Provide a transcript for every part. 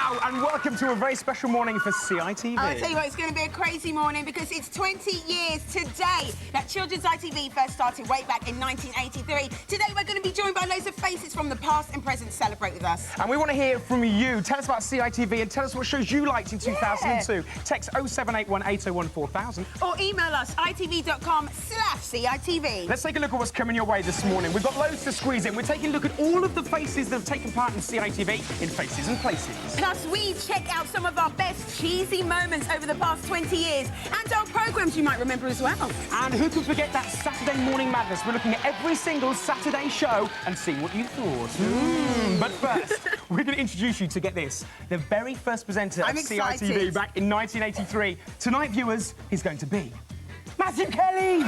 Wow, and welcome to a very special morning for CITV. I'll tell you what, it's going to be a crazy morning because it's 20 years today that children's ITV first started way back in 1983. Today we're going to be joined by loads of faces from the past and present to celebrate with us. And we want to hear from you. Tell us about CITV and tell us what shows you liked in 2002. Text 0781 801 4000. Or email us, itv.com/CITV. Let's take a look at what's coming your way this morning. We've got loads to squeeze in. We're taking a look at all of the faces that have taken part in CITV in Faces and Places. Plus, we check out some of our best cheesy moments over the past 20 years and our programmes you might remember as well. And who can forget that Saturday morning madness? We're looking at every single Saturday show and seeing what you thought. But first, we're going to introduce you to, get this, the very first presenter of CITV back in 1983. Tonight, viewers, is going to be Matthew Kelly!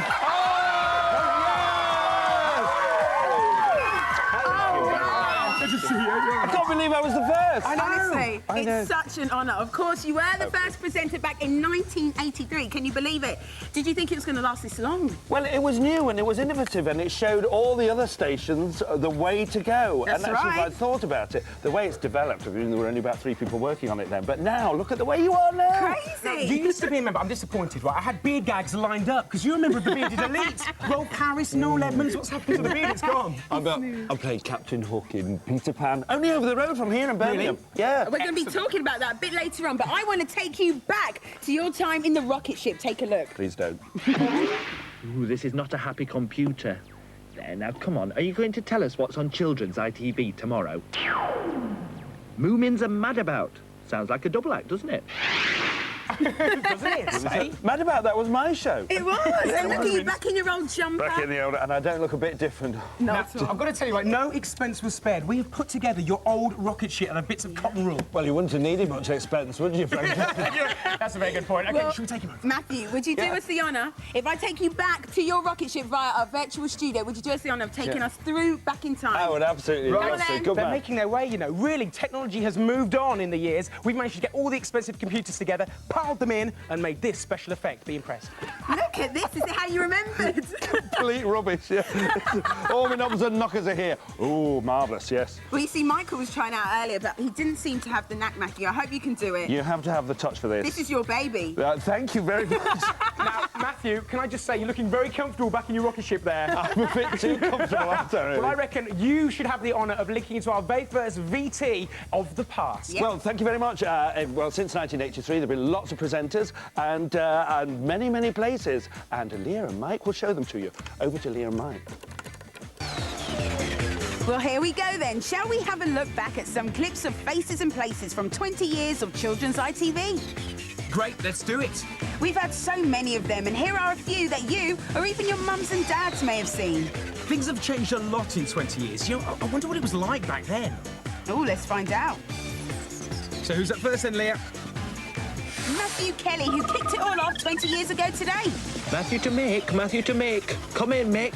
Good to see you. I can't believe I was the first. I know. Honestly, it's such an honour. Of course, you were the first presenter back in 1983. Can you believe it? Did you think it was going to last this long? Well, it was new and it was innovative and it showed all the other stations the way to go. That's and actually, right. if I'd thought about it, the way it's developed, I mean, there were only about 3 people working on it then, but now, look at the way you are now. Crazy. You used to be a member. I'm disappointed, right? I had beard gags lined up because you're a member of the Bearded Elite. Roll Paris, Noel Edmonds. What's happened to the beard? It's gone. I played Captain Hook in Peter Pan, only over the road from here in Birmingham. Really? Yeah. We're going to be talking about that a bit later on, but I want to take you back to your time in the rocket ship. Take a look. Please don't. Ooh, this is not a happy computer. There, now, come on. Are you going to tell us what's on children's ITV tomorrow? Moomins are mad about. Sounds like a double act, doesn't it? Doesn't it? Mad About That was my show. It was. And look at you back in your old jumper. Back in the old, and I don't look a bit different. No, Now, at all. I've got to tell you, right, no expense was spared. We have put together your old rocket ship and a bits of cotton wool. Well, you wouldn't have needed much expense, would you, Frank? That's a very good point. OK, Well, should we take him over? Matthew, would you do us the honour, if I take you back to your rocket ship via our virtual studio, would you do us the honour of taking us through back in time? I would absolutely Right. love to. then. Good They're man. making their way, you know. Really, technology has moved on in the years. We've managed to get all the expensive computers together, piled them in, and made this special effect. Be impressed. Look at this. Is it how you remembered? Complete rubbish, yeah. All my knobs and knockers are here. Oh, marvellous, yes. Well, you see, Michael was trying out earlier, but he didn't seem to have the knack, Matthew. I hope you can do it. You have to have the touch for this. This is your baby. Thank you very much. Now, Matthew, can I just say, you're looking very comfortable back in your rocket ship there. I'm a bit too comfortable, aren't I, really? Well, I reckon you should have the honour of linking into our very first VT of the past. Yep. Well, thank you very much. Well, since 1983, there have been lots of presenters and many, many places. And Leah and Mike will show them to you. Over to Leah and Mike. Well, here we go then. Shall we have a look back at some clips of Faces and Places from 20 years of children's ITV? Great, let's do it. We've had so many of them, and here are a few that you or even your mums and dads may have seen. Things have changed a lot in 20 years. You know, I wonder what it was like back then. Oh, let's find out. So who's up first then, Leah? Matthew Kelly, who kicked it all off 20 years ago today. Matthew to Mick, Matthew to Mick. Come in, Mick.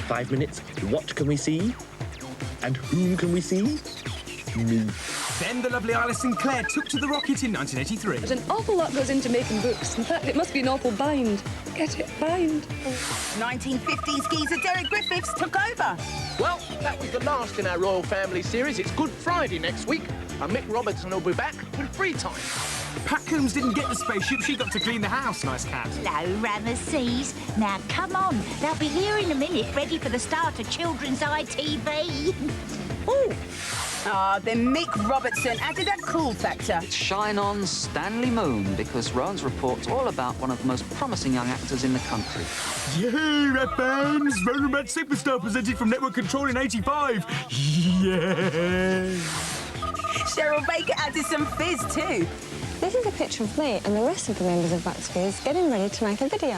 5 minutes. What can we see? And whom can we see? Me. Then the lovely Alison Clare took to the rocket in 1983. There's an awful lot goes into making books. In fact, it must be an awful bind. Get it? Bind. 1950s geezer Derek Griffiths took over. Well, that was the last in our Royal Family series. It's Good Friday next week, and Mick Robertson will be back with free time. Pat Coombs didn't get the spaceship, she got to clean the house, nice cat. Hello, Ramesses. Now, come on. They'll be here in a minute, ready for the start of children's ITV. Ooh. Ah, then Mick Robertson added a cool factor. Shine on Stanley Moon, because Rowan's report's all about one of the most promising young actors in the country. Yeah, Rat fans! Roland Rat Superstar presented from Network Control in 85. Yeah! Cheryl Baker added some fizz too. This is a picture of me and the rest of the members of Wax Fizz getting ready to make a video.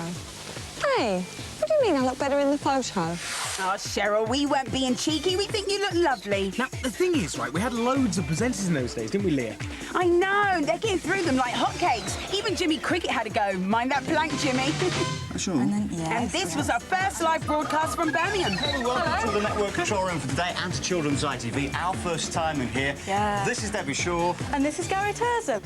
Hey, what do you mean I look better in the photo? Oh, Cheryl, we weren't being cheeky. We think you look lovely. Now, the thing is, right, we had loads of presenters in those days, didn't we, Leah? I know. They're getting through them like hotcakes. Even Jimmy Cricket had a go. Mind that blank, Jimmy. Sure. And this was our first live broadcast from Birmingham. Hey, welcome to the Network Control Room for today and to Children's ITV. Our first time in here. Yeah. This is Debbie Shaw. And this is Gary Terzza.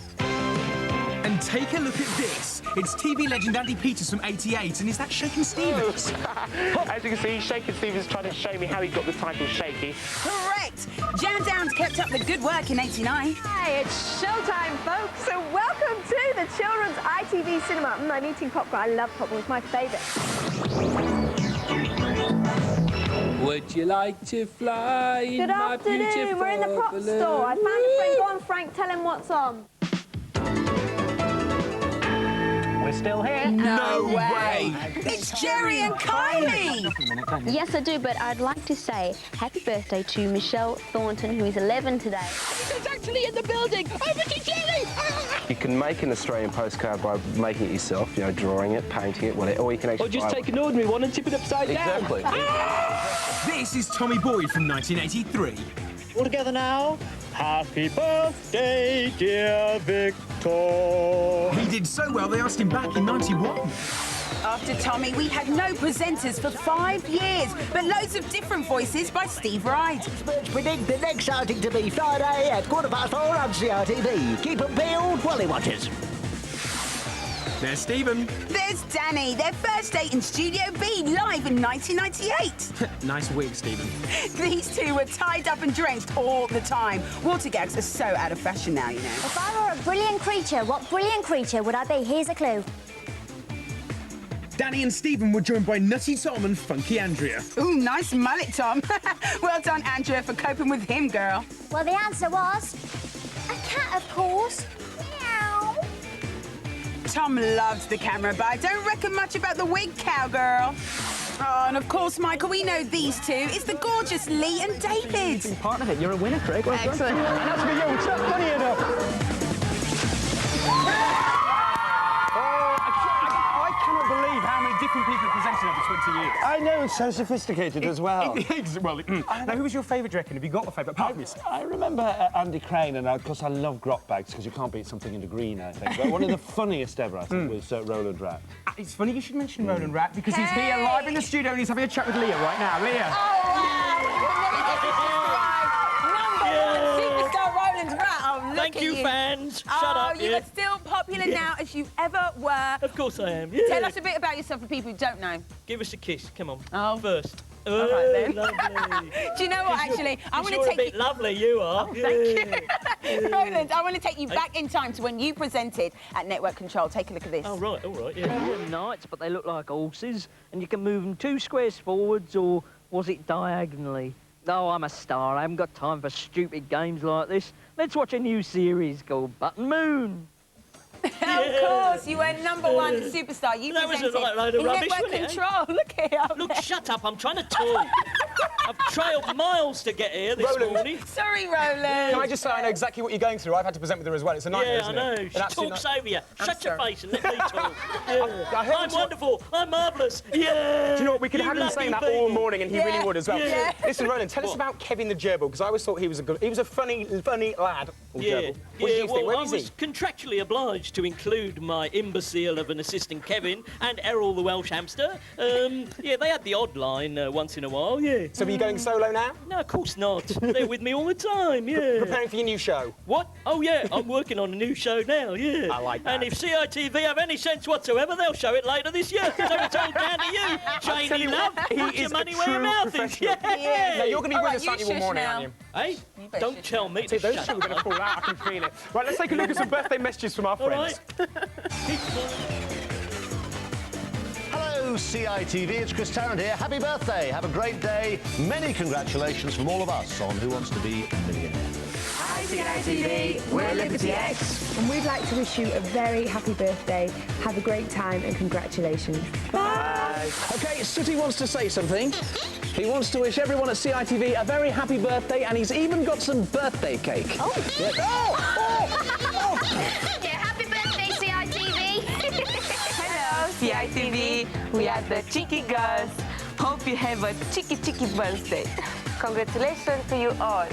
And take a look at this. It's TV legend Andy Peters from '88, and is that Shakin' Stevens? As you can see, Shakin' Stevens trying to show me how he got the title Shaky. Correct. Jeanne Downs kept up the good work in '89. Hi, it's showtime, folks. So welcome to the Children's ITV Cinema. I'm eating popcorn. I love popcorn. It's my favourite. Would you like to fly in my beautiful Good afternoon. We're in the prop store. I found a friend. Go on, Frank. Tell him what's on. We're still here. No way! It's Jerry and Kylie! Yes, I do, but I'd like to say happy birthday to Michelle Thornton, who is 11 today. She's actually in the building. Over to Jerry! You can make an Australian postcard by making it yourself, you know, drawing it, painting it, whatever, or you can actually... Or just take an ordinary one and tip it upside down. Exactly. This is Tommy Boyd from 1983. All together now. Happy birthday, dear Victor. He did so well, they asked him back in 91. After Tommy, we had no presenters for 5 years, but loads of different voices by Steve Wright. Predict the next outing to be Friday at 4:15 on CITV. Keep them peeled while he watches. There's Stephen. There's Danny, their first date in Studio B, live in 1998. Nice wig, Stephen. These two were tied up and drenched all the time. Water gags are so out of fashion now, you know. If I were a brilliant creature, what brilliant creature would I be? Here's a clue. Danny and Stephen were joined by Nutty Tom and Funky Andrea. Ooh, nice mullet, Tom. Well done, Andrea, for coping with him, girl. Well, the answer was a cat, of course. Meow. Tom loves the camera, but I don't reckon much about the wig, cowgirl. Oh, and of course, Michael, we know these two. It's the gorgeous Lee and David. You've been part of it. You're a winner, Craig. Well Excellent. Done. And that's for you. It's not funny enough. I cannot believe how many different people have presented over 20 years. I know, it's so sophisticated as well. Now, who was your favourite, do you reckon? Have you got a favourite? Apart from yourself? I remember Andy Crane, and of course I love Grotbags, because you can't beat something in the green, I think. But one of the funniest ever, I think, was Roland Rat. It's funny you should mention Roland Rat, because he's here live in the studio and he's having a chat with Leah right now. Leah. Superstar Roland Rat. Oh, look Thank at you, fans. Shut up. You are still popular now as you ever were. Of course I am. Tell us a bit about yourself for people who don't know. Give us a kiss. Come on. Oh. First. All right, then. Lovely. Do you know what, actually? I want to You're take a bit lovely, you are. Oh, thank you. Roland, I want to take you back in time to when you presented at Network Control. Take a look at this. Oh, right, all right, yeah. They're knights, but they look like horses, and you can move them 2 squares forwards, or was it diagonally? Oh, I'm a star. I haven't got time for stupid games like this. Let's watch a new series called Button Moon. Of course, you were #1 superstar. You That was a presented load of in rubbish, Network wasn't it, Control. Look here. Look, shut up. I'm trying to talk. I've trailed miles to get here this morning. Sorry, Roland. Can I just say I know exactly what you're going through? I've had to present with her as well. It's a nightmare, Yeah, isn't I know. it? She talks over you. Shut your face and let me talk. I'm wonderful. I'm marvellous. Yeah. Do you know what? We could have him saying that all morning, and he really would as well. Yeah. Listen, Roland, tell us about Kevin the Gerbil, because I always thought he was a funny lad. Yeah, What did you think? Where I is was he? contractually obliged to include my imbecile of an assistant Kevin and Errol the Welsh hamster. Yeah, they had the odd line once in a while, yeah. So are you going solo now? No, of course not. They're with me all the time, yeah. Preparing for your new show? What? Oh, yeah, I'm working on a new show now, yeah. I like that. And if CITV have any sense whatsoever, they'll show it later this year. So it's all down to you, Janie Love. Put your money where your mouth is. Yeah. Now, you're going to be with us Sunday one morning, aren't you? Hey, don't tell me to Those shut two are going to fall out, I can feel it. Right, let's take a look at some birthday messages from our friends. Hello, CITV. It's Chris Tarrant here. Happy birthday. Have a great day. Many congratulations from all of us on Who Wants to Be a Millionaire. Hi, CITV. We're Liberty X. And we'd like to wish you a very happy birthday. Have a great time and congratulations. Bye. OK, Sooty wants to say something. He wants to wish everyone at CITV a very happy birthday, and he's even got some birthday cake. Oh! Yes. Yeah, happy birthday, CITV. Hello, CITV. We are the Cheeky Girls. Hope you have a cheeky birthday. Congratulations to you all.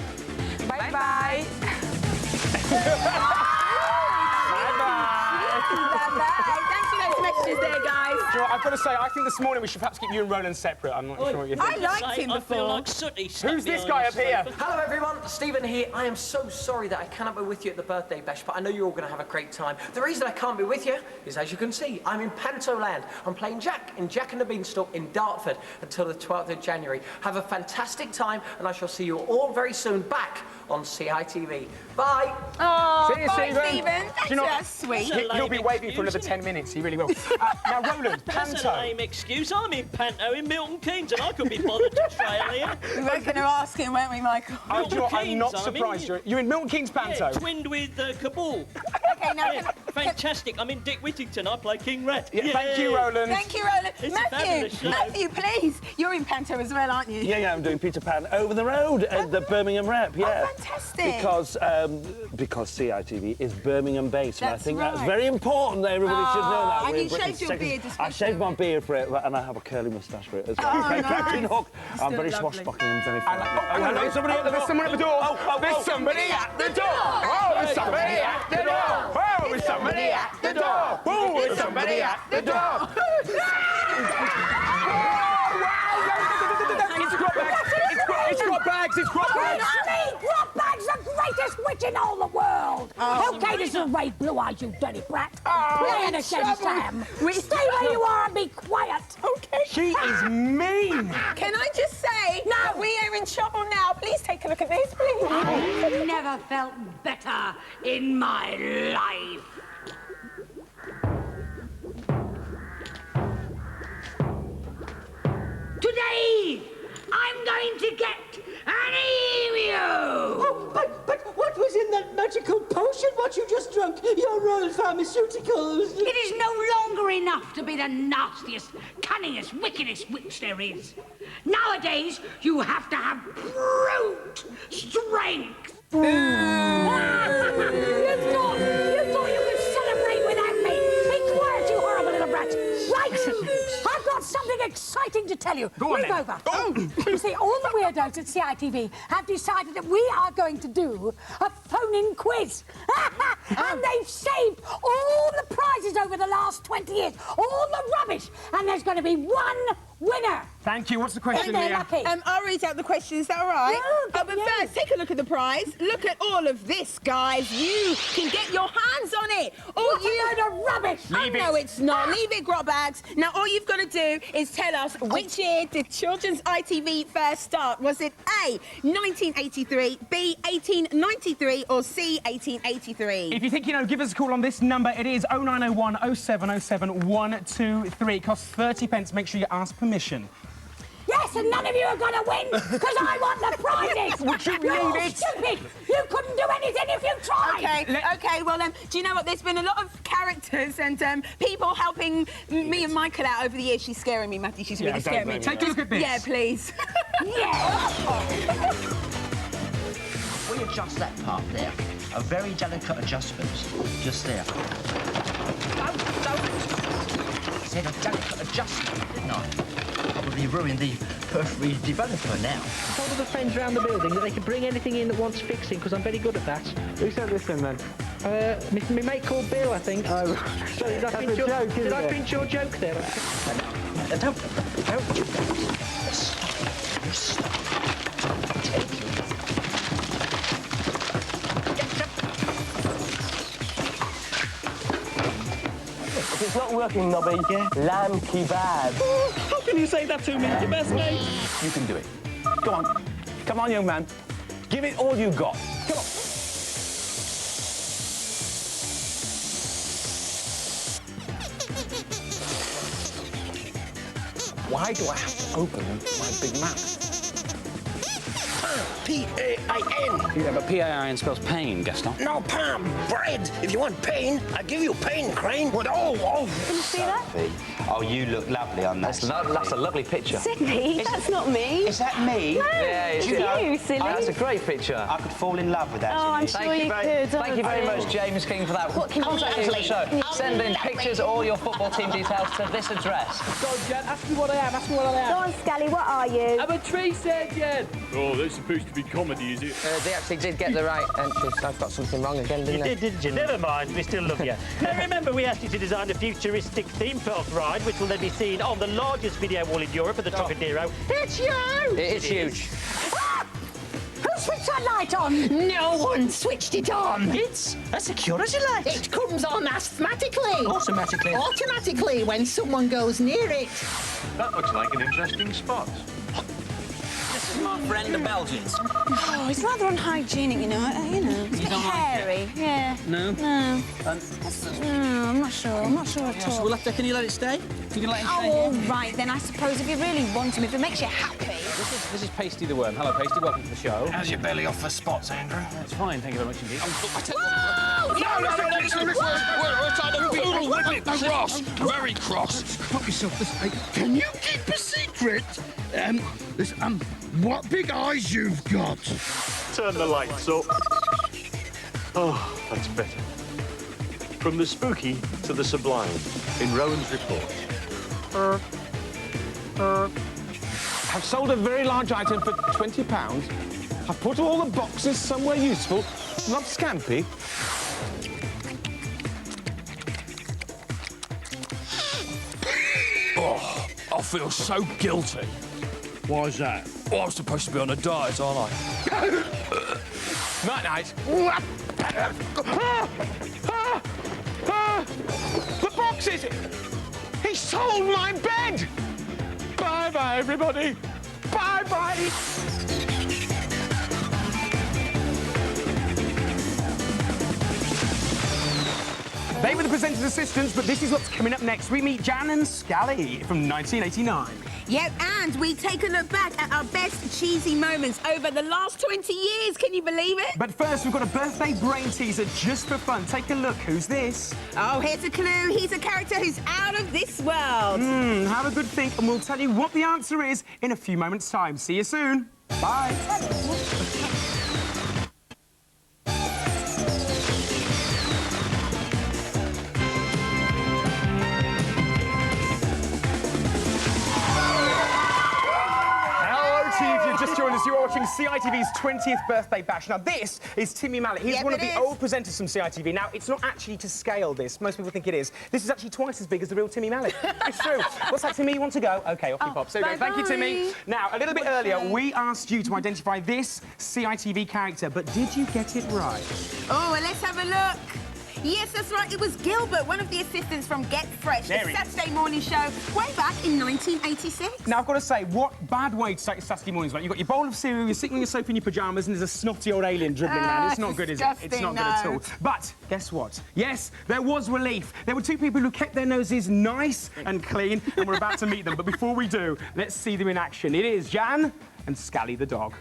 Bye-bye. Bye-bye. Thanks for those messages there, guys. I've got to say, I think this morning we should perhaps keep you and Roland separate. I'm not sure what you think. I liked him I before. feel like sooty stuff Who's this behind guy up the here? sofa. Hello everyone, Stephen here. I am so sorry that I cannot be with you at the birthday bash, but I know you're all going to have a great time. The reason I can't be with you is, as you can see, I'm in Pantoland. I'm playing Jack in Jack and the Beanstalk in Dartford until the 12th of January. Have a fantastic time, and I shall see you all very soon back on CITV. Bye. Oh, See you, bye, Stephen. Stephen. Thanks, Do you know, that's sweet. He'll be waving for another 10 minutes. He really will. Now, Roland, That's a Panto. lame excuse. I'm in Panto in Milton Keynes, and I could be bothered to trail here. We were going to ask him, weren't we, Michael? I'm not Keynes, surprised. I'm You're in Milton Keynes Panto. Yeah, twinned with Kabul. Okay, now... Yeah, fantastic. I'm in Dick Whittington. I play King Rat. Yeah, thank you, Roland. Thank you, Roland. It's a fabulous show. Matthew, please. You're in Panto as well, aren't you? Yeah, I'm doing Peter Pan over the road at the Birmingham Rep, yeah. Oh, fantastic. Because CITV is Birmingham-based, and I That's think right. that's very important that everybody should know that. And We're you in Britain's shaved your second- beard I especially. shaved my beard for it, and I have a curly moustache for it as well. Oh, Okay, nice. Captain Hook. Still I'm very lovely. swashbuckling and very Oh, funny. hello, somebody at the door. There's someone at the door. There's somebody at the door. Oh, there's somebody at the door. Oh, there's somebody at the door. Oh, there's somebody at the door. It's Grotbags. It's Grotbags. Grotbags, the greatest witch in all the world! Okay, this is Ray Blue Eyes, you dirty brat. Play in again, Sam. Stay where you are and be quiet. Okay. She is mean. Can I just say, no, we are in trouble now. Please take a look at this, please. I've never felt better in my life. Today, I'm going to get an emu! Oh, but what was in that magical potion what you just drunk? Your royal pharmaceuticals. It is no longer enough to be the nastiest, cunningest, wickedest witch there is. Nowadays, you have to have brute strength. You thought you could celebrate without me. Be quiet, you horrible little brat. Right, I've got something exciting to tell you. Go on, Move then. over. You see, all the weirdos at CITV have decided that we are going to do a phone-in quiz. And they've saved all the prizes over the last 20 years, all the rubbish, and there's going to be one winner. Thank you. What's the question, They're Leah? lucky. I'll read out the question, is that all right? Yeah, But first, take a look at the prize. Look at all of this, guys. You can get your hands on it. What a load of rubbish. Leave No, it. it's not. Leave it, Grotbags. Now, all you've got to do is tell us which year did children's ITV first start. Was it A, 1983, B, 1893, or C, 1883? If you think you know, give us a call on this number. It is 0901 0707 123. It costs 30 pence. Make sure you ask permission. Yes, and none of you are going to win, because I want the prizes. Would you You're leave it? stupid. You couldn't do anything if you tried. Okay, well, do you know what? There's been a lot of characters and people helping me and Michael out over the years. She's scaring me, Matthew. She's really scaring me. Take a look at this. Yeah, please. We adjust that part there. A very delicate adjustment. Just there. I said a delicate adjustment, didn't I? Probably ruined the periphery developer now. I told all the friends around the building that they could bring anything in that wants fixing, because I'm very good at that. Who sent this in, then? My mate called Bill, I think. Oh, Sorry, did I pinch your joke, isn't Did I it? pinch your joke there? Don't. Stop. It's not working, Nobby. Yeah. Lamb kebab. How can you say that to me, your best mate? You can do it. Go on. Come on, young man. Give it all you got. Come on. Why do I have to open my big map? P-A-I-N. Yeah, but P-A-I-N spells pain, Gaston. No, Pam, bread. If you want pain, I give you pain, Crane. But Can you see that? Oh, you look lovely on that. That's a lovely picture. Sydney, that's not me. Is that me? No, Yeah, it's you know, you, silly. That's a great picture. I could fall in love with that. Oh, I'm sure you could. Thank you very much, James King, for that. What can you do? Excellent show. Send in pictures or your football team details to this address. Go on, Jen, ask me what I am, ask me what I am. Go on, Scally, what are you? I'm a tree surgeon. Oh, that's supposed to be comedy, is it? They actually did get the right entries. I've got something wrong again, didn't I? Didn't you? Never mind, we still love you. Now, remember, we asked you to design a futuristic theme park ride, which will then be seen on the largest video wall in Europe at the Trocadero. It's you! It's huge. Who switched that light on? No one switched it on. It's a security light. It comes on asthmatically. Automatically. Automatically when someone goes near it. That looks like an interesting spot. This is my friend the Belgians. Oh, it's rather unhygienic, you know. It's a bit hairy. Yeah. No? No. No, I'm not sure. I'm not sure at all. So we'll have to, can you let it stay? You can let it stay. Oh, all right, then I suppose if you really want him, if it makes you happy. This is Pasty the Worm. Hello, Pasty. Welcome to the show. How's your belly off for spots, Andrew? It's fine, thank you very much indeed. Cross! Very cross! Pop yourself this. Can you keep a secret? What big eyes you've got! Turn the lights up. Oh, that's better. From the spooky to the sublime in Rowan's report. I've sold a very large item for £20. I've put all the boxes somewhere useful, not scampi. Oh, I feel so guilty. Why is that? Oh, I'm supposed to be on a diet, aren't I? Night-night. The boxes! He sold my bed! Bye-bye, everybody. Bye-bye. They were the presenter's assistants, but this is what's coming up next. We meet Jeanne and Scally from 1989. Yep, and we take a look back at our best cheesy moments over the last 20 years. Can you believe it? But first, we've got a birthday brain teaser just for fun. Take a look. Who's this? Oh, here's a clue. He's a character who's out of this world. Have a good think, and we'll tell you what the answer is in a few moments' time. See you soon. Bye. Just joined us, you're watching CITV's 20th birthday bash. Now, this is Timmy Mallet. He's one of the old presenters from CITV. Now, it's not actually to scale, this. Most people think it is. This is actually twice as big as the real Timmy Mallet. It's true. What's that, Timmy? You want to go? OK, off you pop. So we go. Thank you, Timmy. Now, a little bit earlier, we asked you to identify this CITV character, but did you get it right? Oh, well, let's have a look. Yes, that's right. It was Gilbert, one of the assistants from Get Fresh, the Saturday morning show, way back in 1986. Now, I've got to say, what bad way to start your Saturday mornings, right? You've got your bowl of cereal, you're sitting on your sofa in your pyjamas, and there's a snotty old alien dribbling around. It's not good, is it? It's not good at all. But guess what? Yes, there was relief. There were two people who kept their noses nice and clean, and we're about to meet them. But before we do, let's see them in action. It is Jeanne and Scally the dog.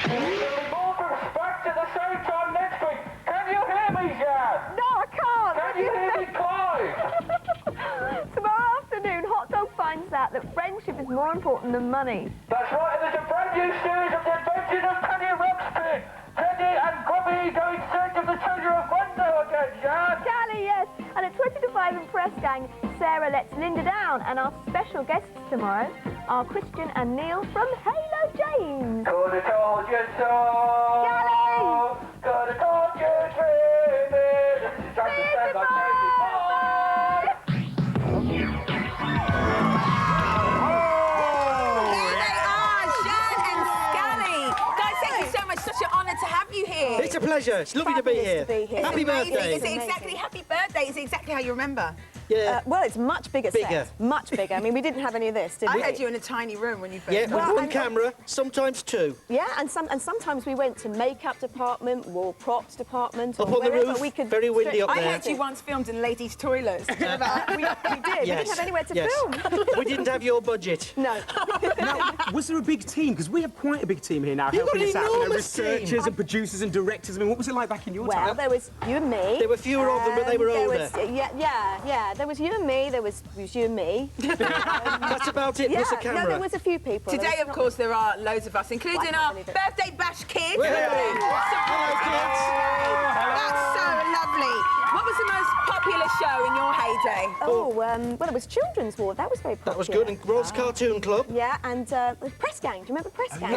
Back to the same time next week. Can you hear me, Jeanne? No, I can't. Can you hear me, Clive? Tomorrow afternoon, Hot Dog finds out that friendship is more important than money. That's right, and there's a brand new series of the adventures of Penny Ruxpin. Penny and Grubby go in search of the treasure of Gwendo again, Jeanne. Scally, yes. And at 20 to 5 in Press Gang, Sarah lets Linda down, and our special guests tomorrow are Christian and Neil from Halo James. Could have told you so. Scally! Could have told you dreaming. Trying to stand like crazy. Such an honour to have you here. It's a pleasure. It's lovely to be here. Happy birthday. Is it exactly happy birthday? Is it exactly how you remember? Yeah. Well, it's much bigger. Bigger. Set. Much bigger. I mean, we didn't have any of this, did we? I had you in a tiny room when you first Yeah, came. one camera, sometimes two. Yeah, and sometimes we went to makeup department, wall props department, or up on the wherever roof, we could. very windy up I there. heard you once filmed in ladies' toilets. we did. Yes. We didn't have anywhere to film. We didn't have your budget. No. Now, was there a big team? Because we have quite a big team here now. You've got helping an us out. You know, enormous researchers team. and producers and directors. I mean, what was it like back in your time? Well, there was you and me. There were fewer of them, but they were older. Yeah. There was you and me. There was you and me. That's about it, plus a camera. No, there was a few people. Today, of course, there are loads of us, including our birthday bash kids. Hello, That's so lovely. What was the most popular show in your today? Oh, well, it was Children's Ward. That was very popular. That was good. And Royals Cartoon Club. Yeah, and Press Gang. Do you remember Press Gang?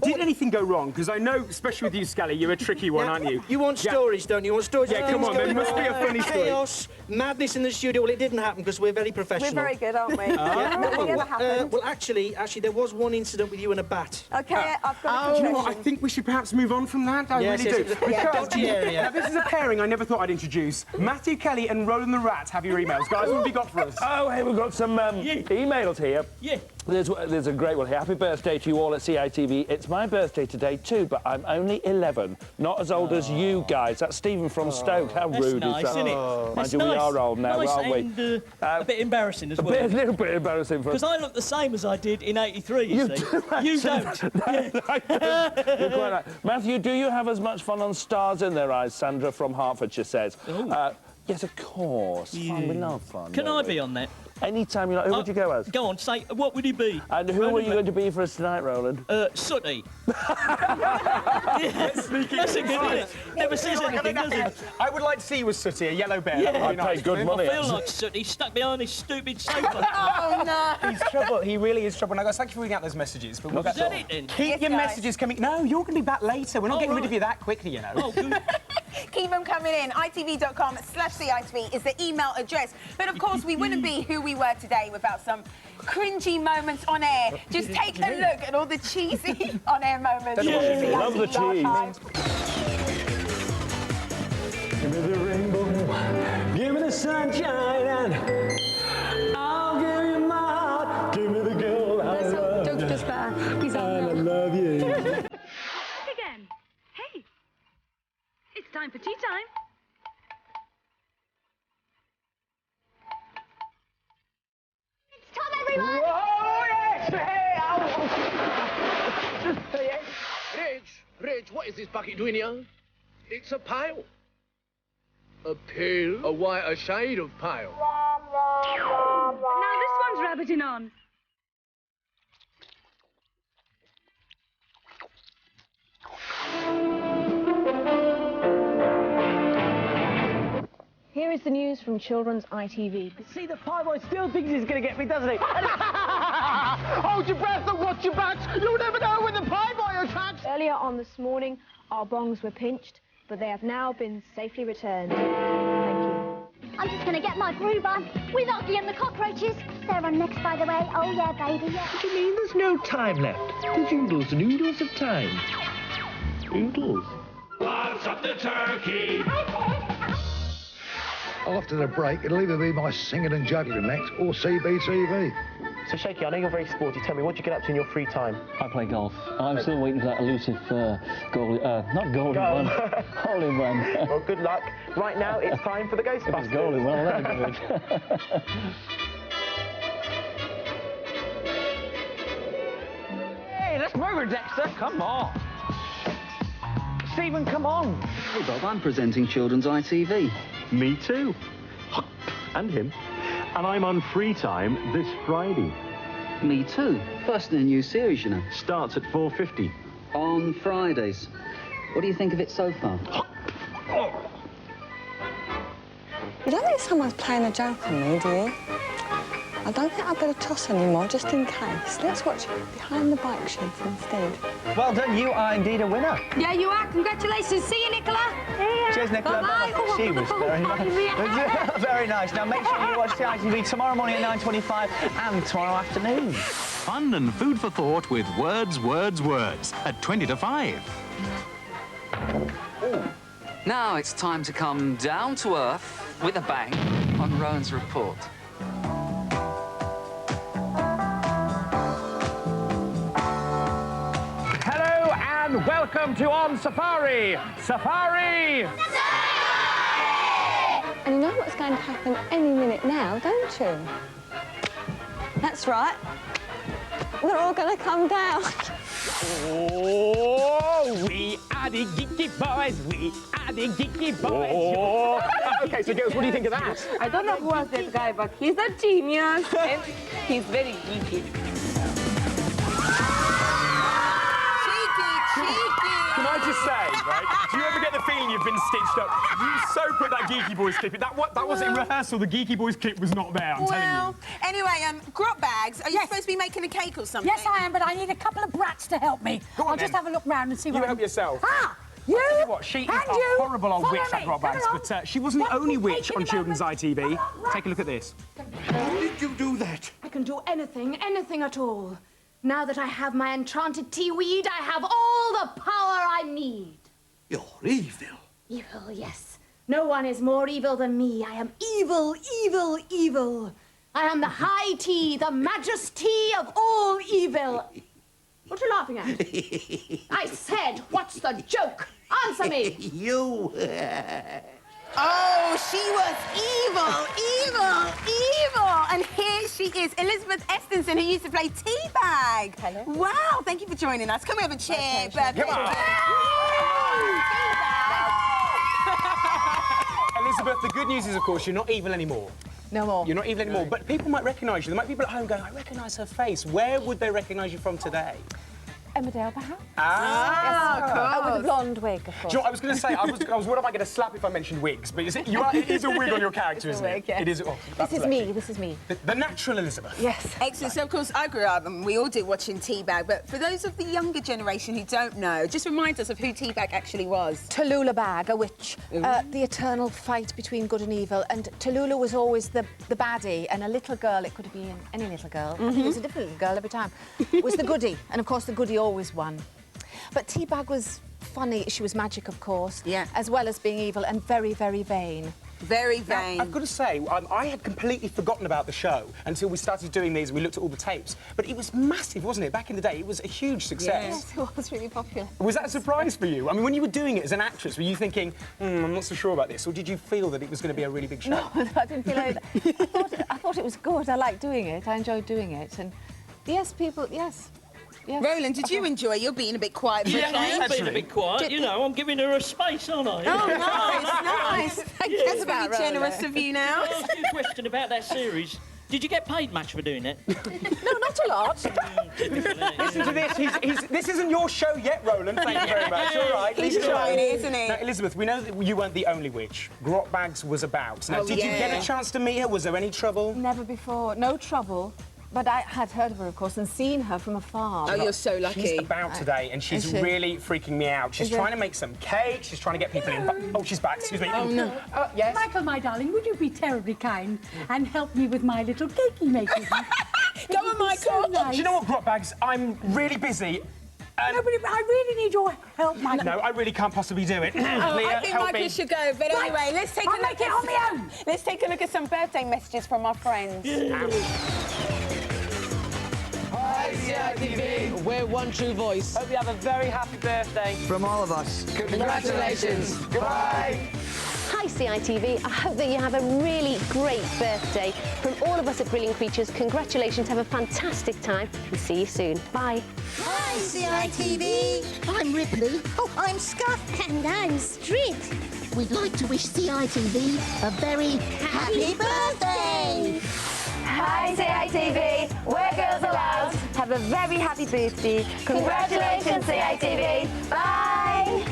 Did anything go wrong? Because I know, especially with you, Scally, you're a tricky one, aren't you? You want stories, don't you? You want stories? Yeah, come on, there must be a funny story. Chaos, madness in the studio. Well, it didn't happen because we're very professional. We're very good, aren't we? Nothing ever happened. Well, actually, there was one incident with you and a bat. Okay, I've got a you know what? I think we should perhaps move on from that. I really do. It was a dodgy area. Now, this is a pairing I never thought I'd introduce. Matthew Kelly and Roland the Rat have your emails. Guys, what have you got for us? Oh, hey, we've got some emails here. Yeah. There's a great one here. Happy birthday to you all at CITV. It's my birthday today too, but I'm only 11. Not as old as you guys. That's Stephen from Stoke. How rude nice, is that? Isn't it? Mind you, we are old now, aren't we? And, a bit embarrassing as well. A little bit embarrassing for us. Because I look the same as I did in '83, you see. You don't. You're quite right. Matthew, do you have as much fun on Stars in Their Eyes? Sandra from Hertfordshire says. Yes, of course. Fun. We love fun. Can I be on that? Anytime you like. Who would you go as? Go on, say, what would he be? And who are you going to be for us tonight, Roland? Sooty. That's a good, isn't it? Never says anything, does he? I would like to see you as Sooty, a yellow bear. Yeah. I'd pay good money. I feel like Sooty stuck behind his stupid sofa. Oh, no. He's trouble. He really is trouble. Now, guys, thank you for reading out those messages. But we'll Is that it, then? Keep your messages coming. No, you're going to be back later. We're not getting rid of you that quickly, you know. Oh, good. Keep them coming in. itv.com/CITV is the email address. But, of course, we wouldn't be who we were today without some cringy moments on air. Just take a look at all the cheesy on-air moments. Yeah, love the cheese. Give me the rainbow, give me the sunshine, and I'll give you my heart. Give me the girl I love, and I love you. Again. Hey, it's time for tea time. It's time, everyone! Oh, yes! Hey, Reg, what is this bucket doing here? It's a pail. A pail? A shade of pale. Now this one's rabbiting on. Here is the news from Children's ITV. See, the pie boy still thinks he's going to get me, doesn't he? Hold your breath and watch your backs. You'll never know when the pie boy attacks. Earlier on this morning, our bongs were pinched, but they have now been safely returned. Thank you. I'm just going to get my groove on with Oggy and the cockroaches. They're on next, by the way. Oh, yeah, baby, yeah. What do you mean there's no time left? There's oodles and oodles of time. Oodles? Lots up the turkey. After the break, it'll either be my singing and juggling act or CBTV. So, Shaky, I know you're very sporty. Tell me, what do you get up to in your free time? I play golf. I'm still waiting for that elusive not goal in one, hole in one. Well, good luck. Right now, it's time for the Ghostbusters. If it's goal in one, that'd be good. Hey, let's move it, Dexter. Come on. Stephen, come on. Hey, Bob, I'm presenting Children's ITV. Me too. And him. And I'm on free time this Friday. Me too. First in a new series, you know. Starts at 4:50. On Fridays. What do you think of it so far? You don't think someone's playing a joke on me, do you? I don't think I'd better toss anymore, just in case. Let's watch Behind the Bike Sheds instead. Well done, you are indeed a winner. Yeah, you are. Congratulations. See you, Nicola. Cheers, Nicola. Bye-bye. Oh, She was very nice. Very nice. Now, make sure you watch CITV tomorrow morning at 9:25 and tomorrow afternoon. Fun and food for thought with Words, Words, Words at 20 to 5. Now it's time to come down to earth with a bang on Rowan's report. Hello and welcome to On Safari. Safari! And you know what's going to happen any minute now, don't you? That's right. They're all going to come down. Oh, we are the geeky boys. We are the geeky boys. Oh. OK, so girls, what do you think of that? I don't know who was that guy, but he's a genius and he's very geeky. Can I just say, right, do you ever get the feeling you've been stitched up? You so put that Geeky Boys clip in. That wasn't in rehearsal. The Geeky Boys clip was not there, I'm telling you. Anyway, Grotbags, are you supposed to be making a cake or something? Yes, I am, but I need a couple of brats to help me. I'll just have a look round and see what... You help yourself. Ah! You? I'll tell you what, she is a horrible old witch, that Grotbags, but she wasn't the only witch on children's ITV. Take a look at this. How did you do that? I can do anything at all. Now that I have my enchanted tea weed, I have all the power I need. You're evil. Evil, yes. No one is more evil than me. I am evil, evil, evil. I am the high tea, the majesty of all evil. What are you laughing at? I said, what's the joke? Answer me. You. Oh, she was evil, evil, evil. And here she is, Elizabeth Estensen, who used to play Teabag. Hello. Wow, thank you for joining us. Come we have a cheer. Elizabeth, the good news is, of course, you're not evil anymore. No more. You're not evil anymore, but people might recognise you. There might be people at home going, I recognise her face. Where would they recognise you from today? Emmerdale, perhaps? Ah, with a blonde wig, of course. Do you know what I was going to say? I was worried I might get a slap if I mentioned wigs, but it is a wig on your character, isn't it? Yeah. It is. Oh, this is me. The natural Elizabeth. Yes. Excellent. So, of course, I grew up, and we all did watching Teabag, but for those of the younger generation who don't know, just remind us of who Teabag actually was. Tallulah Bag, a witch. The eternal fight between good and evil, and Tallulah was always the baddie, and a little girl, it could have been any little girl, I think it was a different little girl every time, was the goodie, and of course the goodie always won. But Teabag was funny. She was magic, of course, as well as being evil and very, very vain. Very vain. Now, I've got to say, I had completely forgotten about the show until we started doing these and we looked at all the tapes. But it was massive, wasn't it? Back in the day, it was a huge success. Yes, it was really popular. Was that a surprise for you? I mean, when you were doing it as an actress, were you thinking, I'm not so sure about this, or did you feel that it was going to be a really big show? No, I didn't feel like that. I thought it was good. I liked doing it. I enjoyed doing it. And yes, people, yes. Yes. Roland, did you enjoy it? You're being a bit quiet for a change. I'm being a bit quiet. You know, I'm giving her a space, aren't I? Oh, nice. That's very generous of you now. Can I ask you a question about that series? Did you get paid much for doing it? No, not a lot. Listen to this. This isn't your show yet, Roland. Thank you very much. All right. He's trying it, isn't he? Now, Elizabeth, we know that you weren't the only witch. Grotbags was about. Now, did you get a chance to meet her? Was there any trouble? Never before. No trouble. But I had heard of her, of course, and seen her from afar. Oh, you're so lucky. She's about today, and she's really freaking me out. She's trying to make some cake. She's trying to get people in. Oh, she's back. Excuse me. Oh, no. Yes? Michael, my darling, would you be terribly kind and help me with my little cakey making? Go on, Michael. So nice. Do you know what, Grotbags? I'm really busy. No, but I really need your help, Michael. No, I really can't possibly do it. Leah, I think Michael should go. But anyway, let's take a look. I'll make it on my own. Let's take a look at some birthday messages from our friends. Hi, CITV. We're One True Voice. Hope you have a very happy birthday. From all of us. Congratulations. Goodbye. Hi CITV, I hope that you have a really great birthday. From all of us at Brilliant Creatures, congratulations, have a fantastic time and see you soon. Bye. Hi CITV, I'm Ripley. Oh, I'm Scuff. And I'm Strit. We'd like to wish CITV a very happy birthday. Hi CITV, we're Girls Aloud. Have a very happy birthday. Congratulations CITV. Bye.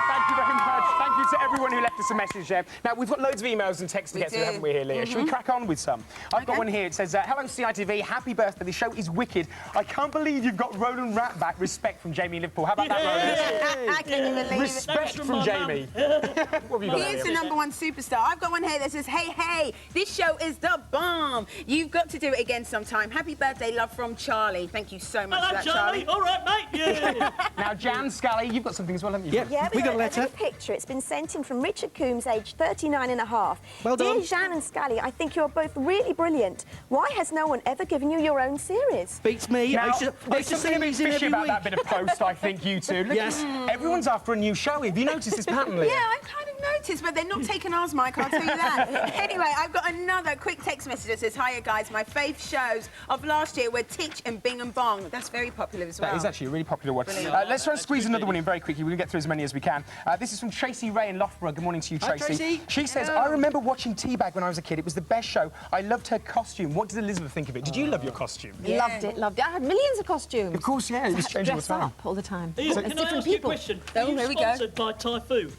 Thank you very much. Thank you to everyone who left us a message there. Now, we've got loads of emails and texts to get through, haven't we, here, Leah? Should we crack on with some? I've got one here. It says, hello, CITV. Happy birthday. The show is wicked. I can't believe you've got Roland Rat back. Respect from Jamie in Liverpool. How about that, Roland? I can't even believe Respect from Jamie. What have you got He is the #1 superstar. I've got one here that says, hey, this show is the bomb. You've got to do it again sometime. Happy birthday, love from Charlie. Thank you so much for that, Charlie. All right, mate. Yeah. Now, Jeanne, Scally, you've got something as well, haven't you? Yeah, we got a letter. Picture. It's been sent in from Richard Coombs, aged 39 and a half. Well done. Dear Jeanne and Scally, I think you're both really brilliant. Why has no one ever given you your own series? Beats me. Now, I there's should something a bit these in fishy every about week. that bit of post, I think, you two. Look, Yes. Everyone's after a new show. Have you noticed this pattern, Leah? Yeah, I kind of noticed, but they're not taking ours, Mike, I'll tell you that. Anyway, I've got another quick text message that says, hiya, guys, my fave shows of last year were Titch and Bing and Bong. That's very popular as well. That is actually a really popular one. Let's try and squeeze another one in very quickly. We'll get through as many as we can. This is from Tracy Ray in Loughborough. Good morning to to you, Hi, Tracy. Tracy. She says, I remember watching Teabag when I was a kid. It was the best show. I loved her costume. What did Elizabeth think of it? Did you love your costume? Loved it, loved it. I had millions of costumes. Of course, yeah. It was changing all the dress time. up all the time. Ian, So can it's I different ask you a people. question? Oh, Are you here we go. sponsored by Typhoon?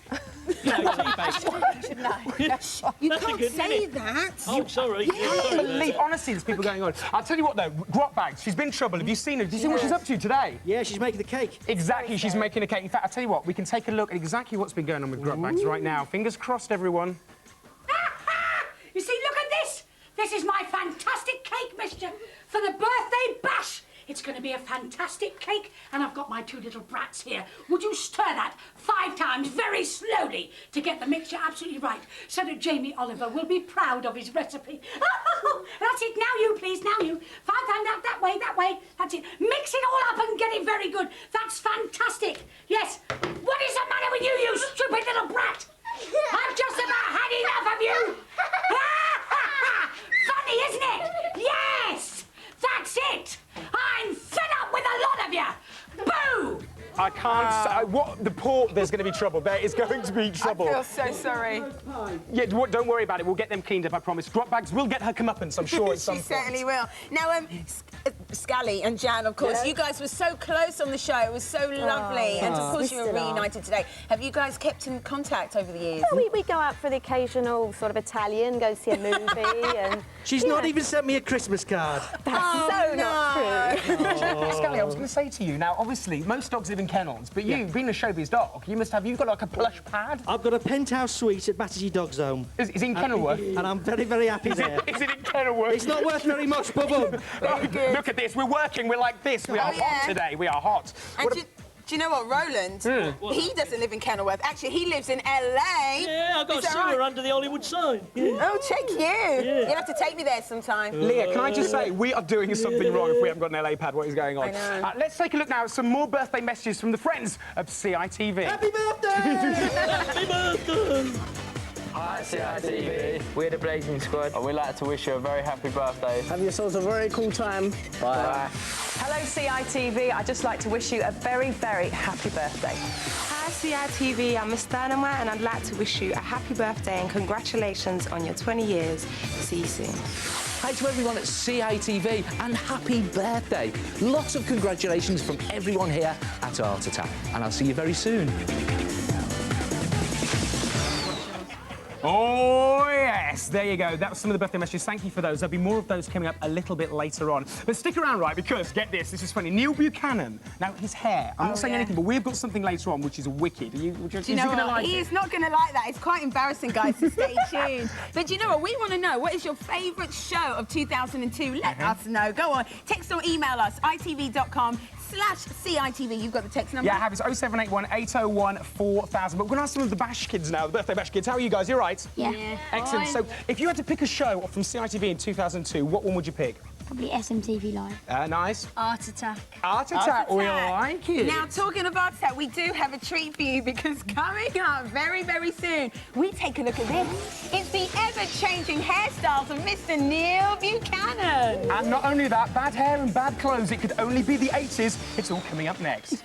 You know, You That's a can't good say minute. that. Oh, sorry. I can't believe, honestly, there's people going on. I'll tell you what, though, Grotbags, she's been in trouble. Have you seen her? Have you seen what she's up to today? Yeah, she's making the cake. Exactly, she's making a cake. In fact, I'll tell you what, we can take a look at exactly what's been going on with Grotbags right now. Fingers crossed, everyone. You see, look at this. This is my fantastic cake, mister, for the birthday bash. It's going to be a fantastic cake, and I've got my two little brats here. Would you stir that 5 times very slowly to get the mixture absolutely right, so that Jamie Oliver will be proud of his recipe? That's it. Now you, please. Now you. 5 times that way, that way. That's it. Mix it all up and get it very good. That's fantastic. Yes. What is the matter with you, you stupid little brat? I've just about had enough of you. Funny, isn't it? Yes. That's it. I'm fed up with a lot of you. Boo! I can't... there's going to be trouble. There is going to be trouble. I feel so sorry. Yeah, don't worry about it. We'll get them cleaned up, I promise. Grotbags will get her comeuppance, I'm sure, at some She point. certainly will. Now, Scally and Jeanne, of course, you guys were so close on the show. It was so lovely. And, of course, you were reunited today. Have you guys kept in contact over the years? Yeah, we go out for the occasional sort of Italian, go see a movie and... She's not even sent me a Christmas card. That's so not true. Scally, I was going to say to you, now, obviously, most dogs live in kennels, but you, being a showbiz dog, you've got like a plush pad? I've got a penthouse suite at Battersea Dog's Home. Is it in Kenilworth? And I'm very, very happy there. Is it in Kenilworth? It's not worth very much, Bubba. Look at this, we're working, we're like this. We are hot today, we are hot. And do you know what, Roland? He doesn't live in Kenilworth. Actually, he lives in LA. Yeah, I've got a sewer under the Hollywood sign. Yeah. Oh, check you. Yeah. You'll have to take me there sometime. Leah, can I just say, we are doing something wrong if we haven't got an LA pad. What is going on? I know. Let's take a look now at some more birthday messages from the friends of CITV. Happy birthday! Happy birthday! Hi CITV, we're the Blazing Squad and we'd like to wish you a very happy birthday. Have yourselves a very cool time. Bye. Bye. Hello CITV, I'd just like to wish you a very, very happy birthday. Hi CITV, I'm Miss Dynamite and I'd like to wish you a happy birthday and congratulations on your 20 years. See you soon. Hi to everyone at CITV and happy birthday. Lots of congratulations from everyone here at Art Attack. And I'll see you very soon. Oh, yes, there you go. That was some of the birthday messages. Thank you for those. There'll be more of those coming up a little bit later on. But stick around, right, because, get this is funny. Neil Buchanan, now, his hair, I'm not saying anything, but we've got something later on which is wicked. Do you know what? He is not going to like that. It's quite embarrassing, guys, so stay tuned. But do you know what? We want to know, what is your favourite show of 2002? Let us know. Go on. Text or email us, itv.com/CITV. You've got the text number? Yeah, I have. It's 0781 801 4000. But we're going to ask some of the Bash kids now, the birthday Bash kids. How are you guys? You all right? Yeah. Excellent. So, if you had to pick a show from CITV in 2002, what one would you pick? Probably SMTV Live. Nice. Art Attack. Art Attack, we like it. Now, talking of Art Attack, we do have a treat for you because coming up very, very soon, we take a look at this. It's the ever-changing hairstyles of Mr. Neil Buchanan. And not only that, bad hair and bad clothes, it could only be the 80s. It's all coming up next.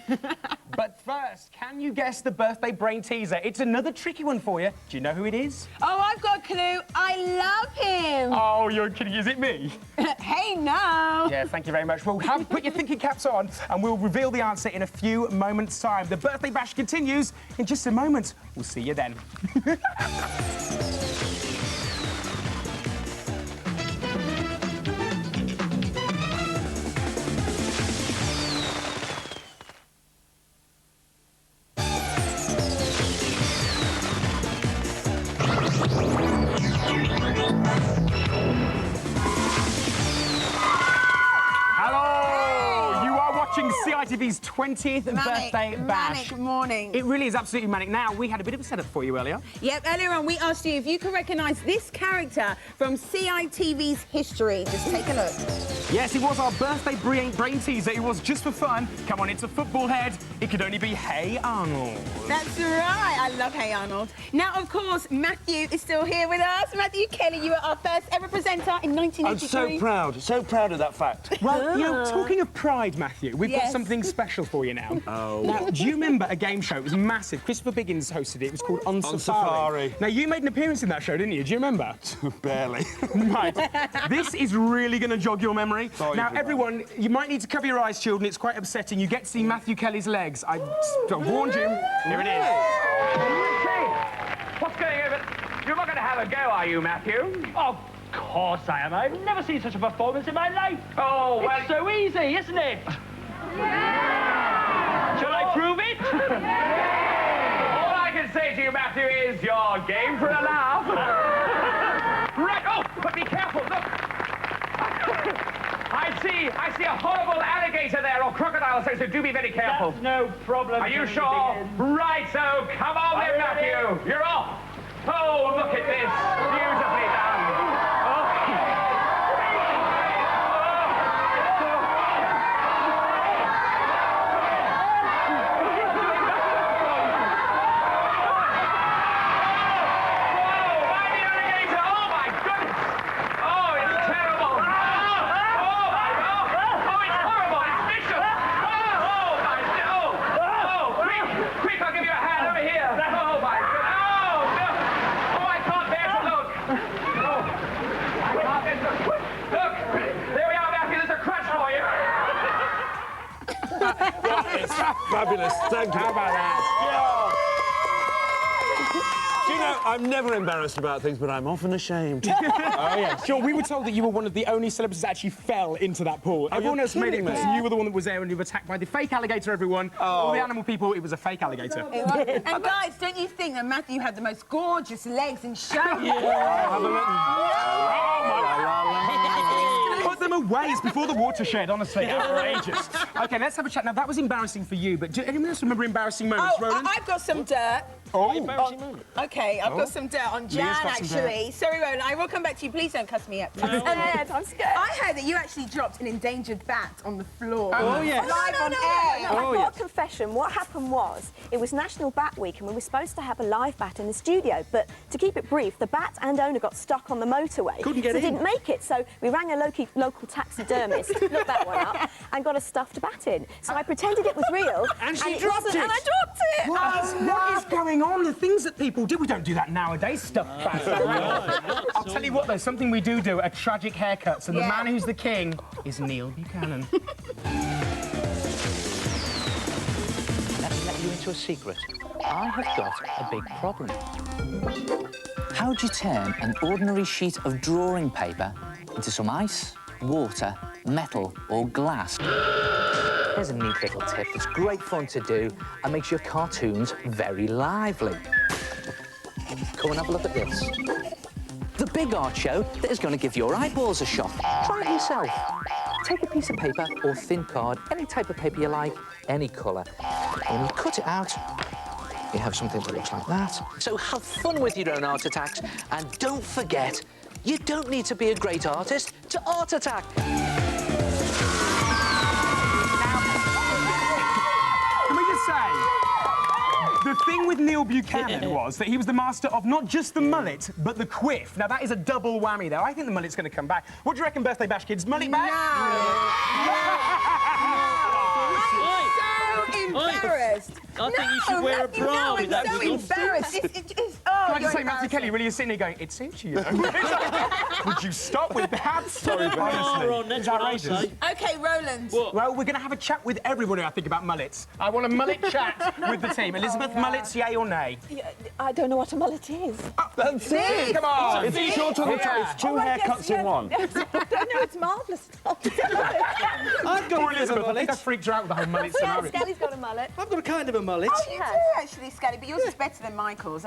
But first, can you guess the birthday brain teaser? It's another tricky one for you. Do you know who it is? Oh, I've got a clue. I love him. Oh, you're kidding. Is it me? Hey, no. Yeah, thank you very much. Well, put your thinking caps on and we'll reveal the answer in a few moments' time. The birthday bash continues in just a moment. We'll see you then. CITV's 20th birthday bash. Manic morning. It really is absolutely manic. Now, we had a bit of a setup for you earlier. Yep, earlier on we asked you if you could recognise this character from CITV's history. Just take a look. Yes, it was our birthday brain teaser. It was just for fun. Come on, it's a football head. It could only be Hey Arnold. That's right. I love Hey Arnold. Now, of course, Matthew is still here with us. Matthew Kelly, you were our first ever presenter in 1983. I'm so proud of that fact. Well, you know, talking of pride, Matthew, we've got something something special for you now. Oh. Now, do you remember a game show? It was massive. Christopher Biggins hosted it. It was called On Safari. Now, you made an appearance in that show, didn't you? Do you remember? Barely. Right. This is really going to jog your memory. Sorry, now, everyone, you might need to cover your eyes, children. It's quite upsetting. You get to see Matthew Kelly's legs. I warned you. Here it is. What's going over? You're not going to have a go, are you, Matthew? Of course I am. I've never seen such a performance in my life. Oh, well... It's so easy, isn't it? Yeah! Shall I prove it? Yeah! All I can say to you, Matthew, is you're game for a laugh. Right, oh, but be careful, look. I see a horrible alligator there, or crocodile, so do be very careful. That's no problem. Are you sure? Right, so come on then, Matthew. You're off. Oh, look at this. Beautifully done. Fabulous, thank you. How about that? Do you know, I'm never embarrassed about things, but I'm often ashamed. Oh, yeah. Sure, we were told that you were one of the only celebrities that actually fell into that pool. Everyone else made it, and you were the one that was there and you were attacked by the fake alligator, everyone. Oh. All the animal people, it was a fake alligator. And guys, don't you think that Matthew had the most gorgeous legs and show? Yeah. Put them away. It's before the watershed, honestly. Outrageous. OK, let's have a chat. Now, that was embarrassing for you, but do anyone else remember embarrassing moments, Roland? I've got some dirt. Oh. Embarrassing moment. OK, I've got some dirt on Jeanne, actually. Sorry, Roland, I will come back to you. Please don't cuss me up. I'm scared. I heard that you actually dropped an endangered bat on the floor. Oh, yes. Live on air. I've got a confession. What happened was, it was National Bat Week and we were supposed to have a live bat in the studio, but to keep it brief, the bat and owner got stuck on the motorway. Couldn't get in. in. Didn't make it, so we rang a local taxidermist, looked that one up, and got a stuffed bat in. So I pretended it was real. And she it dropped wasn't, it. And I dropped it. What is going on? The things that people do, we don't do that nowadays. Stuff bats. I'll tell you what, though, something we do are tragic haircuts, and the man who's the king is Neil Buchanan. Let me let you into a secret. I have got a big problem. How do you turn an ordinary sheet of drawing paper into some ice, water, metal or glass? There's a neat little tip that's great fun to do and makes your cartoons very lively. Come and have a look at this. The big art show that is going to give your eyeballs a shock. Try it yourself. Take a piece of paper or thin card, any type of paper you like, any colour. When you cut it out, you have something that looks like that. So have fun with your own art attacks, and don't forget, you don't need to be a great artist to art attack. Can we just say, the thing with Neil Buchanan was that he was the master of not just the mullet, but the quiff. Now, that is a double whammy there. I think the mullet's going to come back. What do you reckon, Birthday Bash kids? Mullet back? Embarrassed. I think you should wear a bra with that. I'm so embarrassed. Can I just say, Matthew Kelly, really, you're sitting there going, it suits you, you know? Would you stop with that? Sorry, but honestly, it's outrageous. OK, Roland. What? Well, we're going to have a chat with everybody, I think, about mullets. I want a mullet chat with the team. Elizabeth, mullets, yay or nay? I don't know what a mullet is. That's it! Come on! It's short on the top. It's two haircuts in one. I don't know, it's marvellous. I've got Elizabeth. I think I freaked her out with the whole mullet scenario. Scally's got a mullet. I've got a kind of a mullet. Oh, you do, actually, Scally, but yours is better than Michael's.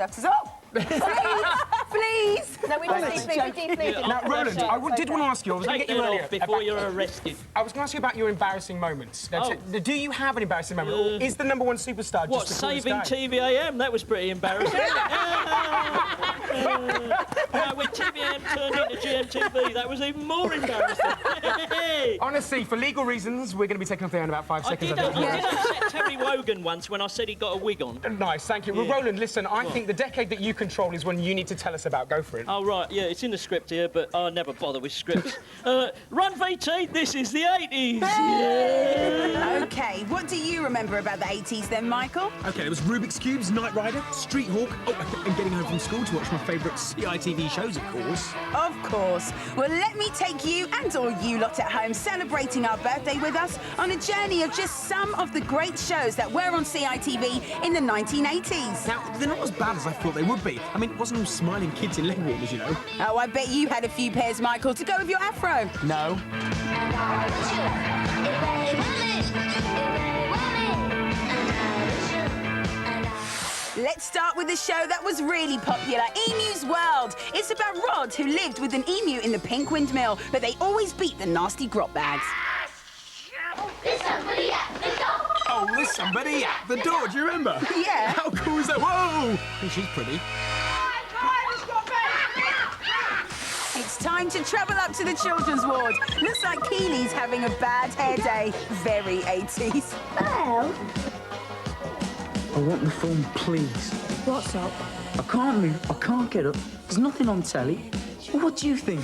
Please! No, we don't deeply. Now, Roland, I did want to ask you, I was going to get you earlier. Before you're arrested. I was going to ask you about your embarrassing moments. Now, do you have an embarrassing moment, or is the #1 superstar what, just saving TVAM? That was pretty embarrassing. When TVAM turned into GMTV, that was even more embarrassing. Honestly, for legal reasons, we're going to be taking off the air in about 5 seconds. I did upset Terry Wogan once when I said he got a wig on. Nice, thank you. Well, Roland, listen, I think the decade that you control is one you need to tell us about. Go for it. Oh, right, yeah, it's in the script here, but I never bother with scripts. Run VT, this is the 80s! Yeah. OK, what do you remember about the 80s then, Michael? OK, there was Rubik's Cubes, Knight Rider, Street Hawk, and getting home from school to watch my favourite CITV shows, of course. Of course. Well, let me take you and all you lot at home celebrating our birthday with us on a journey of just some of the great shows that were on CITV in the 1980s. Now, they're not as bad as I thought they would be. I mean, it wasn't all smiling kids in leg warmers, you know. Oh, I bet you had a few pairs, Michael, to go with your afro. No. Let's start with the show that was really popular, Emu's World. It's about Rod, who lived with an emu in the pink windmill, but they always beat the nasty Grotbags. There's somebody at the door. Oh, there's somebody at the door. Do you remember? Yeah. How cool is that? Whoa! I think she's pretty. It's time to travel up to the children's ward. Looks like Keely's having a bad hair day. Very 80s. Well, I want the phone, please. What's up? I can't move. I can't get up. There's nothing on telly. What do you think?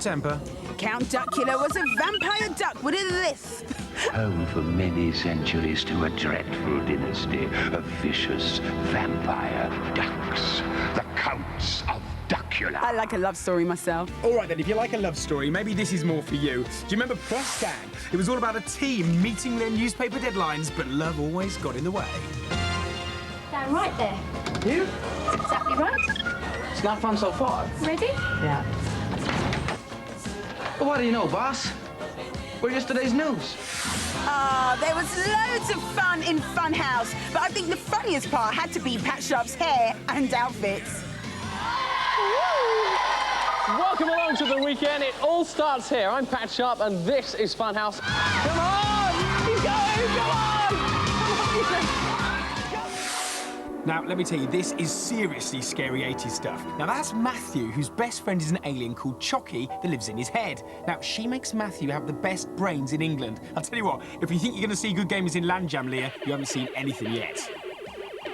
Temper. Count Duckula was a vampire duck with a lisp. Home for many centuries to a dreadful dynasty of vicious vampire ducks. The Counts of Duckula. I like a love story myself. All right, then, if you like a love story, maybe this is more for you. Do you remember Press Gang? It was all about a team meeting their newspaper deadlines, but love always got in the way. Down right there. You? That's exactly right. It's not fun so far. Ready? Yeah. Well, what do you know, boss? We're yesterday's news. Ah, there was loads of fun in Funhouse, but I think the funniest part had to be Pat Sharp's hair and outfits. Welcome along to the weekend. It all starts here. I'm Pat Sharp, and this is Funhouse. Come on! Keep going! Come on! Now, let me tell you, this is seriously scary 80s stuff. Now, that's Matthew, whose best friend is an alien called Chucky that lives in his head. Now, she makes Matthew have the best brains in England. I'll tell you what, if you think you're going to see good gamers in Land Jam, Leah, you haven't seen anything yet.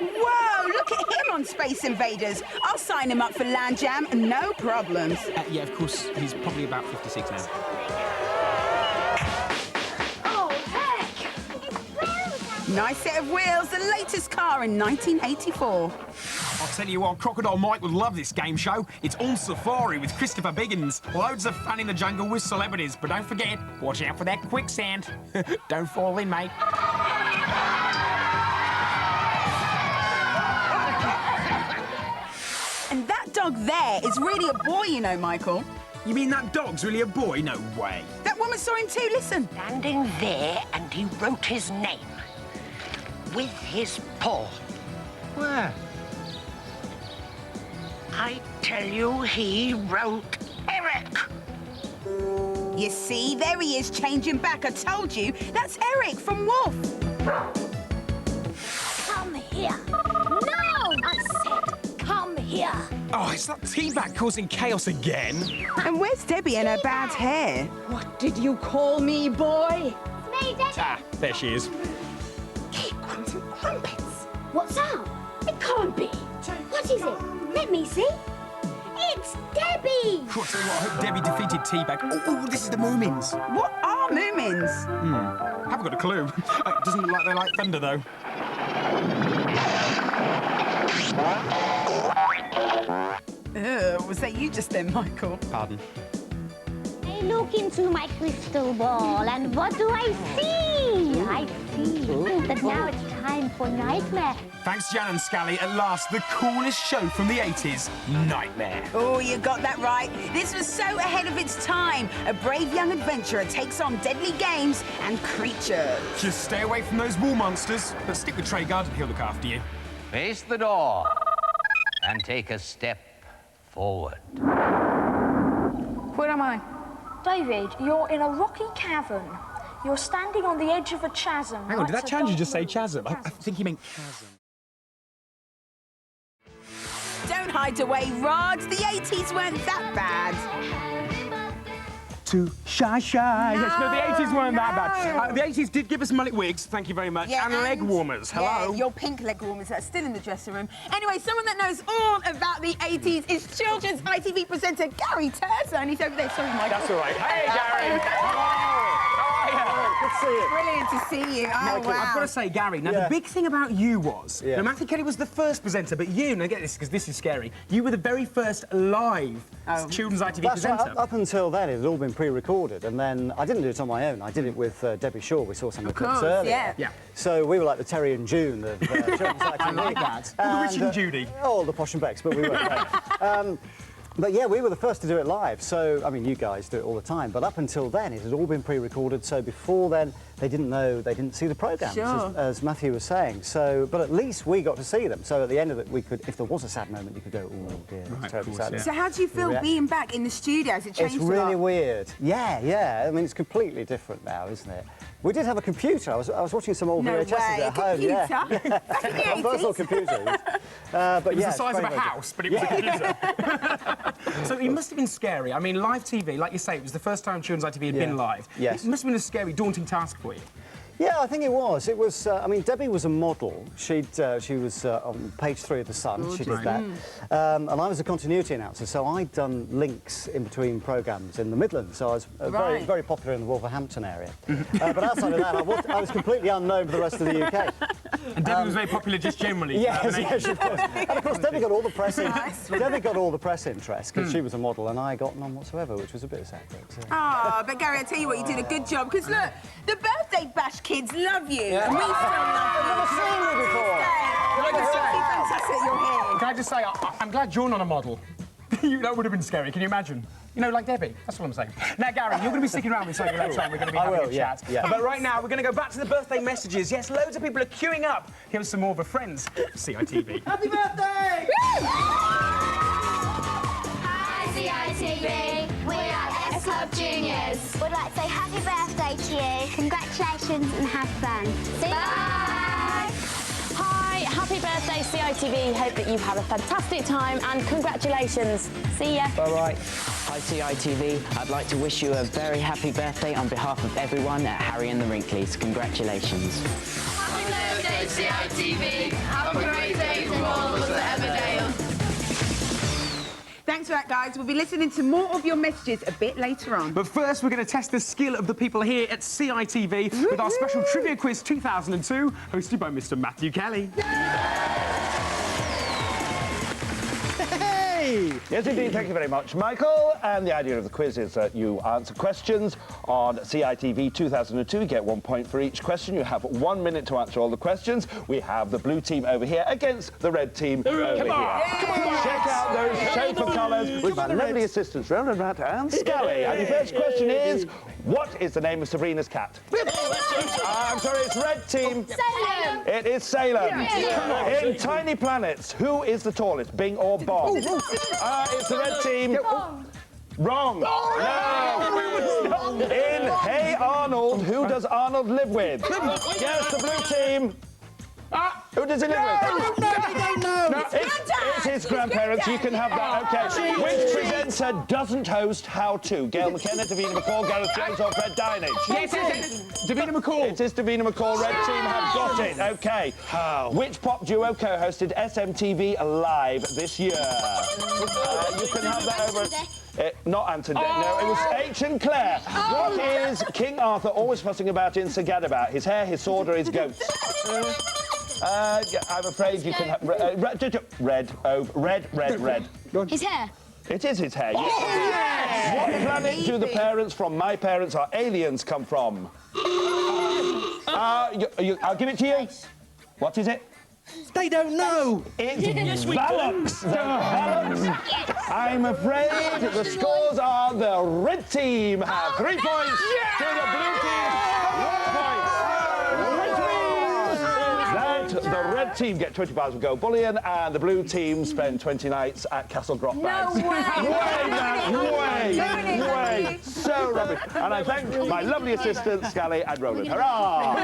Whoa, look at him on Space Invaders. I'll sign him up for Land Jam, no problems. Yeah, of course, he's probably about 56 now. Nice set of wheels, the latest car in 1984. I'll tell you what, Crocodile Mike would love this game show. It's on safari with Christopher Biggins. Loads of fun in the jungle with celebrities, but don't forget, watch out for that quicksand. Don't fall in, mate. And that dog there is really a boy, you know, Michael. You mean that dog's really a boy? No way. That woman saw him too, listen. Standing there, and he wrote his name. With his paw. Where? I tell you, he wrote Eric. You see, there he is, changing back. I told you, that's Eric from Wolf. come here. No! I said, come here. Oh, it's that teabag causing chaos again. And where's Debbie and her bad hair? What did you call me, boy? It's me, Debbie. Ah, there she is. Cakewans and crumpets. What's up? It can't be. What is it? Let me see. It's Debbie! What's I hope Debbie defeated Teabag. Oh, this is the Moomins. What are Moomins? Haven't got a clue. It doesn't look like they like thunder, though. Was that you just then, Michael? Pardon? I look into my crystal ball, and what do I see? I see that now it's time for Nightmare. Thanks, Jeanne and Scally. At last, the coolest show from the 80s, Nightmare. Oh, you got that right. This was so ahead of its time. A brave young adventurer takes on deadly games and creatures. Just stay away from those wall monsters, but stick with Treguard. He'll look after you. Face the door and take a step forward. Where am I? David, you're in a rocky cavern. You're standing on the edge of a chasm. Hang on, did that Chandler just say chasm? I think he meant chasm. Don't hide away, Rod. The 80s weren't that bad. too shy. No, Yes, no, the 80s weren't that bad. The 80s did give us mullet wigs, thank you very much, and leg warmers. Hello. Yeah, your pink leg warmers that are still in the dressing room. Anyway, someone that knows all about the 80s is children's ITV presenter Gary Terzza, and he's over there. Sorry, Michael. That's all right. Hey, Gary. Good to see you. Brilliant to see you. Oh, wow. I've got to say, Gary, now the big thing about you was, now Matthew Kelly was the first presenter, but you, now get this, because this is scary, you were the very first live children's ITV presenter. Right. Up until then, it had all been pre-recorded, and then I didn't do it on my own. I did it with Debbie Shaw. We saw some of the clips earlier. Yeah. So we were like the Terry and June of children's ITV. I like that. The Richard and Judy. Oh, the Posh and Becks, but we weren't. But yeah, we were the first to do it live. So, I mean, you guys do it all the time. But up until then, it had all been pre-recorded. So before then, they didn't know, they didn't see the programmes, as Matthew was saying. So, but at least we got to see them. So at the end of it, we could, if there was a sad moment, you could go, oh dear, it's terribly sad. So how do you feel being back in the studio? Has it changed It's really weird. Yeah. I mean, it's completely different now, isn't it? We did have a computer. I was watching some old VHSs at home. Yeah. Back in the 80s. Personal computer. But it was the size of a house, but it was a computer. So it must have been scary. I mean, live TV, like you say, it was the first time Children's ITV had been live. Yes. It must have been a scary, daunting task for you. Yeah, I think it was. It was. I mean, Debbie was a model. She was on page 3 of The Sun. She did that. And I was a continuity announcer, so I'd done links in between programmes in the Midlands. So I was very, very popular in the Wolverhampton area. But outside of that, I was completely unknown for the rest of the UK. And Debbie was very popular just generally. Yes, she was. And of course, Debbie got all the press. Debbie got all the press interest because she was a model, and I got none whatsoever, which was a bit sad. But Gary, I tell you what, you did a good job. Because look, the birthday bash kids love you. Yeah. And we still love you. I've never seen you before. Fantastic you're here. Can I just say, I'm glad you're not a model. That would have been scary, can you imagine? You know, like Debbie. That's what I'm saying. Now, Gary, you're going to be sticking around with something later on. We're going to be having a chat. Yeah. But right now, we're going to go back to the birthday messages. Yes, loads of people are queuing up. Here's some more of a friends. CITV. Happy birthday! Hi, CITV. We are S Club Juniors. We'd like to say happy birthday to you. Congratulations and have fun. Bye! Hi, happy birthday, CITV. Hope that you have a fantastic time and congratulations. See ya. Bye-bye. Hi, CITV. I'd like to wish you a very happy birthday on behalf of everyone at Harry and the Wrinklies. Congratulations. Happy birthday, CITV. Have a great day from all of us at Emmerdale. Thanks for that, guys. We'll be listening to more of your messages a bit later on. But first, we're going to test the skill of the people here at CITV with our special Trivia Quiz 2002, hosted by Mr. Matthew Kelly. Yes, indeed. Thank you very much, Michael. And the idea of the quiz is that you answer questions on CITV 2002. You get 1 point for each question. You have 1 minute to answer all the questions. We have the blue team over here against the red team over here. Come on. Check out those chauffeur colours with my lovely assistants, Roland Rat and Scally. And the first question is, what is the name of Sabrina's cat? I'm sorry, it's red team. Salem. It is Salem. In Tiny Planets, who is the tallest, Bing or Bob? It's the red team. Wrong. No. In Hey Arnold, who does Arnold live with? Yes, the blue team. Who does he live with? No. It's his grandparents. You can have that. Okay. Which presenter doesn't host How To? Gail McKenna, Davina McCall, Gareth Jones, or Fred Dinage? Yes, Davina McCall. It is Davina McCall. Red team have got it. Okay. How? Which pop duo co-hosted SMTV Live this year? You can have that over. Not Anton. No, it was H and Claire. What is King Arthur always fussing about in Sir Gadabout? His hair, his sword, or his goats? I'm afraid you can have red. His hair. It is his hair. Yes. What planet do the parents from My Parents Are Aliens come from? I'll give it to you. What is it? They don't know. It's Valux. I'm afraid the scores are the red team have 3 points to the blue team 1 point. The red team get 20 bars of gold bullion, and the blue team spend 20 nights at Castle Grotbags. Way. So rubbish. And I thank my lovely assistants, Scally and Roland. Hurrah!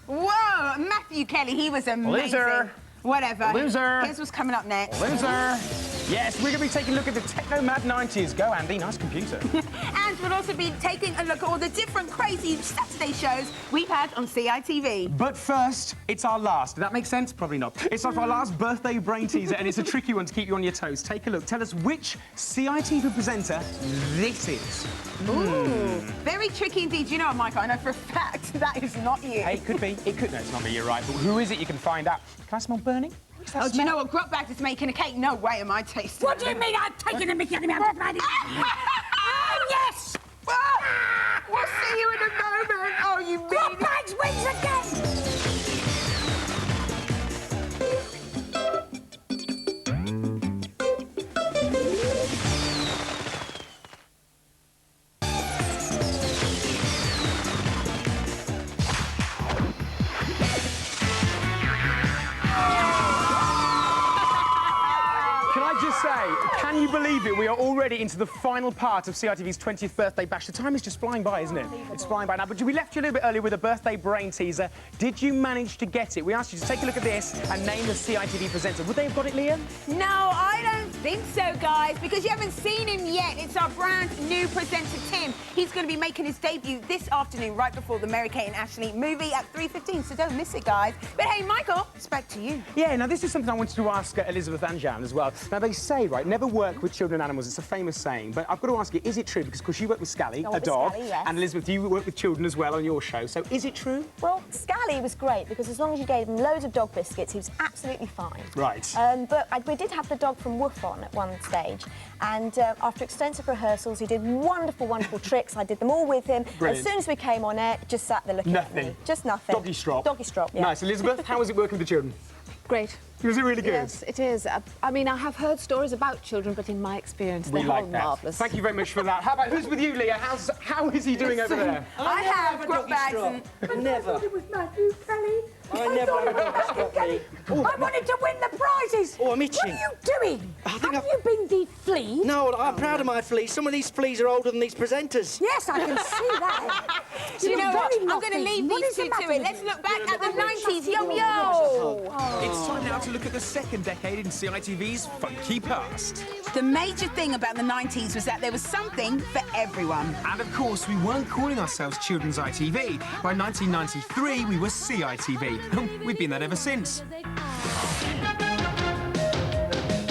Whoa, Matthew Kelly, he was amazing. Whatever. Loser. Here's what's coming up next. Loser. Yes, we're going to be taking a look at the techno-mad 90s. Go, Andy. Nice computer. And we'll also be taking a look at all the different crazy Saturday shows we've had on CITV. But first, it's our last. Did that make sense? Probably not. It's our last birthday brain teaser, and it's a tricky one to keep you on your toes. Take a look. Tell us which CITV presenter this is. Ooh, very tricky indeed. You know what, Michael? I know for a fact that is not you. Hey, it could be. It could. No, it's not me. You're right. But who is it? You can find out. Can I smell burning? Oh, do you know what? Grotbags is making a cake. No way am I tasting What do you mean I'm taking a mickey out of me? Oh, yes! We'll see you in a moment. Oh, you mean Grotbags wins again! Can you believe it? We are already into the final part of CITV's 20th birthday bash. The time is just flying by, isn't it? It's flying by now. But we left you a little bit earlier with a birthday brain teaser. Did you manage to get it? We asked you to take a look at this and name the CITV presenter. Would they have got it, Leah? No, I don't think so, guys, because you haven't seen him yet. It's our brand new presenter, Tim. He's going to be making his debut this afternoon, right before the Mary-Kate and Ashley movie at 3:15, so don't miss it, guys. But hey, Michael, it's back to you. Yeah, now this is something I wanted to ask Elizabeth and Jeanne as well. Now, they say, right, never work with children and animals. It's a famous saying, but I've got to ask you, is it true? Because, of course, you work with Scally, a dog, Scally, yes. and Elizabeth, you work with children as well on your show, so is it true? Well, Scally was great, because as long as you gave him loads of dog biscuits, he was absolutely fine. Right. But we did have the dog from Woof on at one stage, and after extensive rehearsals, he did wonderful, wonderful tricks. I did them all with him. Brilliant. As soon as we came on air, just sat there looking at me. Just nothing. Doggy strop. Doggy strop, yeah. Nice. Elizabeth, how was it working with the children? Great. Was it really good? Yes, it is. I mean, I have heard stories about children, but in my experience, We they're like all that. marvellous. Thank you very much for that. How about, who's with you, Leah? How is he doing over there? I have Grotbags and... Never. It was Matthew Kelly. I never had a dog stop me. I wanted to win the prizes. Oh, I'm itching. What are you doing? Have you been defleed? No, I'm proud of my fleas. Some of these fleas are older than these presenters. Yes, I can see that. Do you know what? I'm going to leave these two to it. Let's look back at the 90s. Yo, yo! It's time now to look at the second decade in CITV's funky past. The major thing about the 90s was that there was something for everyone. And, of course, we weren't calling ourselves Children's ITV. By 1993, we were CITV. We've been that ever since.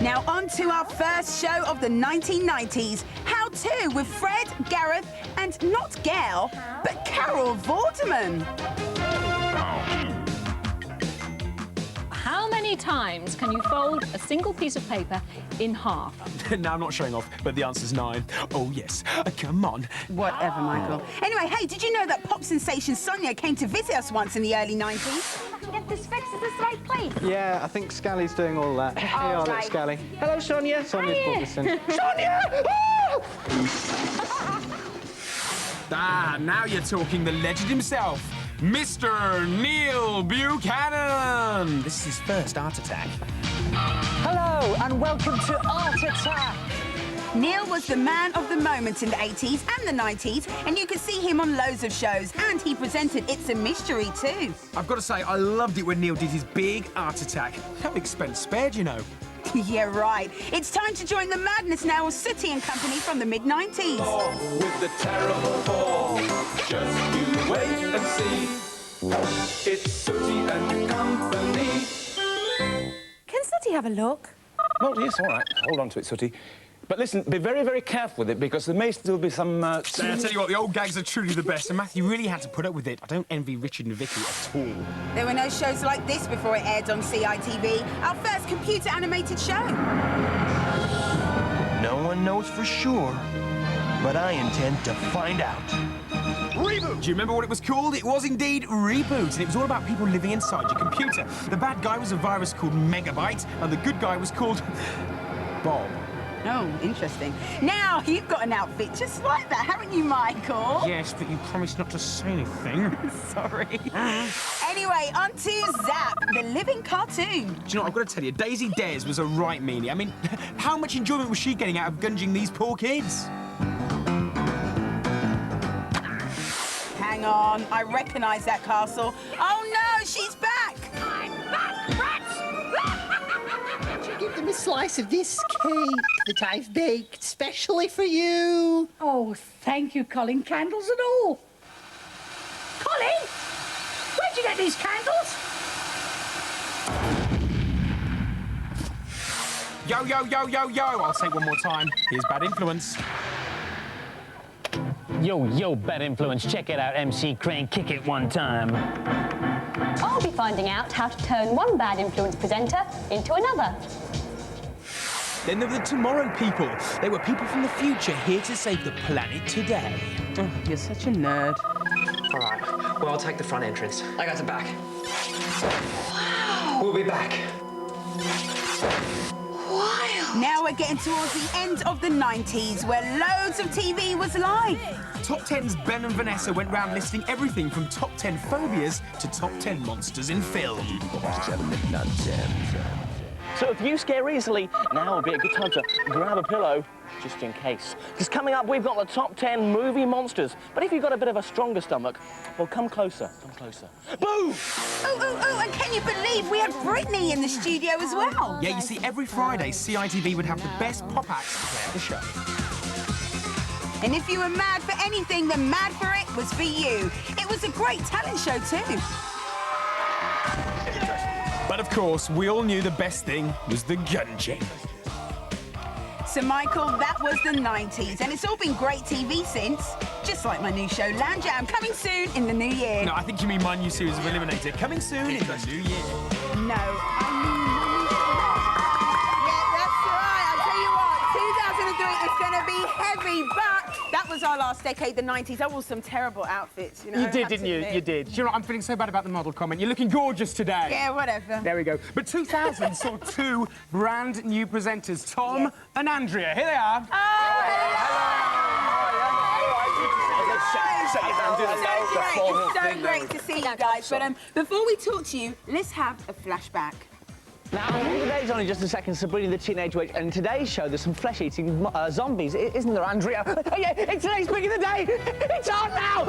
Now, on to our first show of the 1990s. How To with Fred, Gareth, and not Gail, but Carol Vorderman. How many times can you fold a single piece of paper in half? Now, I'm not showing off, but the answer's 9. Oh, yes. Come on. Whatever, Michael. Anyway, hey, did you know that pop sensation Sonia came to visit us once in the early 90s? I can get this fixed at this right place. Yeah, I think Scally's doing all that. Here you are, look, right. Scally. Hello, Sonia. Sonia's brought this in. Sonia! Ah, now you're talking. The legend himself, Mr. Neil Buchanan. This is his first Art Attack. Hello, and welcome to Art Attack. Neil was the man of the moment in the 80s and the 90s, and you could see him on loads of shows, and he presented It's a Mystery too. I've got to say, I loved it when Neil did his big Art Attack. That expense spared, you know. Yeah, right. It's time to join the madness now of Sooty and Company from the mid-90s. Oh, with the terrible fall, just you wait and see. It's Sooty and Company. Can Sooty have a look? Well, yes, all right. Hold on to it, Sooty. But listen, be very, very careful with it, because there may still be some... I tell you what, the old gags are truly the best, and Matthew really had to put up with it. I don't envy Richard and Vicky at all. There were no shows like this before it aired on CITV, our first computer-animated show. No one knows for sure, but I intend to find out. Reboot! Do you remember what it was called? It was indeed Reboot, and it was all about people living inside your computer. The bad guy was a virus called Megabyte, and the good guy was called... Bob. Oh, interesting. Now, you've got an outfit just like that, haven't you, Michael? Yes, but you promised not to say anything. Sorry. Anyway, on to Zap, the living cartoon. Do you know what, I've got to tell you, Daisy Dares was a right meanie. I mean, how much enjoyment was she getting out of gunging these poor kids? Hang on, I recognise that castle. Oh, no, she's back! I'm back, rats! a slice of this cake that I've baked specially for you. Oh, thank you, Colin. Candles and all. Colin! Where'd you get these candles? Yo, yo, yo, yo, yo. I'll say it one more time. Here's Bad Influence. Yo, Bad Influence. Check it out, MC Crane. Kick it one time. I'll be finding out how to turn one Bad Influence presenter into another. Then there were the Tomorrow People. They were people from the future here to save the planet today. Oh, you're such a nerd. All right, well, I'll take the front entrance. I got the back. Wow. We'll be back. Wild. Now we're getting towards the end of the 90s, where loads of TV was live. Top 10's Ben and Vanessa went round listing everything from top 10 phobias to top 10 monsters in film. So if you scare easily, now would be a good time to grab a pillow, just in case. Because coming up, we've got the top 10 movie monsters. But if you've got a bit of a stronger stomach, well, come closer, come closer. Boom! Oh, and can you believe we had Britney in the studio as well? Yeah, you see, every Friday, CITV would have the best pop acts to play at the show. And if you were mad for anything, then Mad for It was for you. It was a great talent show too. But of course, we all knew the best thing was the gun chamber. So, Michael, that was the 90s, and it's all been great TV since. Just like my new show, Land Jam, coming soon in the new year. No, I think you mean my new series of Eliminator, coming soon in the new year. No, I mean... Yeah, that's right. I'll tell you what, 2003 is going to be heavy, but that was our last decade, the 90s. I wore some terrible outfits, you know. You did, didn't you? You did. Do you know what? I'm feeling so bad about the model comment. You're looking gorgeous today. Yeah, whatever. There we go. But 2000 saw two brand new presenters, Tom and Andrea. Here they are. It's so great to see you guys. But before we talk to you, let's have a flashback. Now, today's only just a second Sabrina the Teenage Witch, and in today's show there's some flesh-eating zombies, isn't there, Andrea? Oh, yeah, it's today's Pick of the Day! It's on now!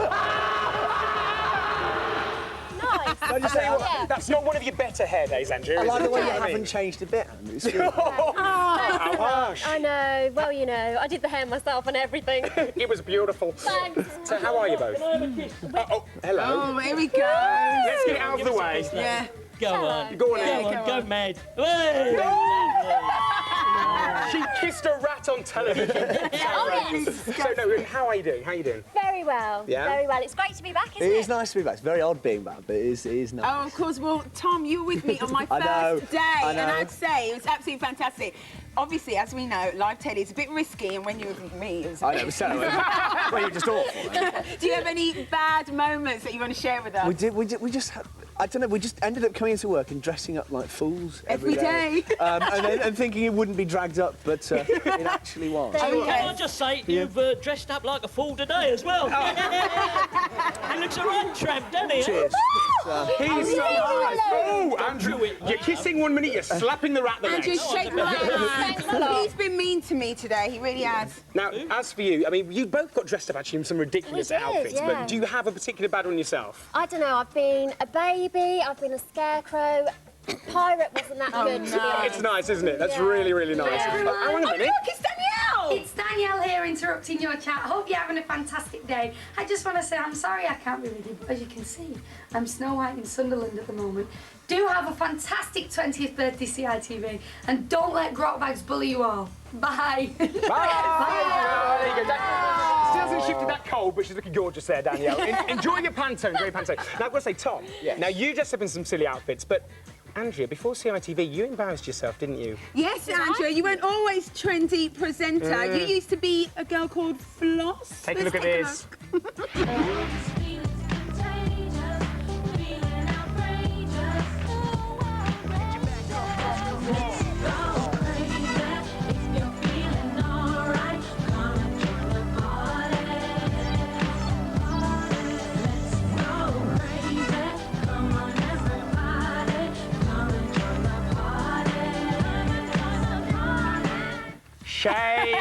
Nice. I just say, that's not one of your better hair days, Andrea. I like the way you I mean? haven't changed a bit. It's good. I know. Well, you know, I did the hair myself and everything. It was beautiful. Thanks. So, how are you both? Oh, hello. Oh, here we go. Let's get it out of the way. Yeah. Go on. Go on, Go on, go mad. She kissed a rat on television. So, no, how are you doing? How are you doing? Very well. Yeah? Very well. It's great to be back, isn't it? It is nice to be back. It's very odd being back, but it is nice. Oh, of course. Well, Tom, you were with me on my I know, first day, I know. and I'd say it was absolutely fantastic. Obviously, as we know, live telly is a bit risky, and when you were with me, it was I know, it was so well, you're just awful. Do you have any bad moments that you want to share with us? We just had, I don't know, we just ended up coming into work and dressing up like fools every day. and thinking it wouldn't be dragged up, but it actually was. Can I just say, you've dressed up like a fool today as well. It looks a right tramp, doesn't it? Cheers. He's so nice. Oh, Andrew, you're kissing one minute, you're slapping the rat the next. Andrew, shake my hand. He's been mean to me today, he really has. Now, as for you, I mean, you both got dressed up actually in some ridiculous outfits, yeah. but do you have a particular bad one yourself? I don't know. I've been a baby. I've been a scarecrow. Pirate wasn't that good. To be honest. It's nice, isn't it? That's really, really nice. Yeah. Hang on a minute. Look, it's Danielle! It's Danielle here interrupting your chat. Hope you're having a fantastic day. I just want to say I'm sorry I can't be with you, but as you can see, I'm Snow White in Sunderland at the moment. Do have a fantastic 20th birthday, CITV, and don't let Grotbags bully you all. Bye. Bye! There you go. Still hasn't shifted that cold, but she's looking gorgeous there, Danielle. Enjoy your Pantone, great Pantone. Now, I've got to say, Tom, now you dressed up in some silly outfits, but Andrea, before CITV, you embarrassed yourself, didn't you? Yes, Andrea, you weren't always trendy presenter. You used to be a girl called Floss. Take a look at this. Shame!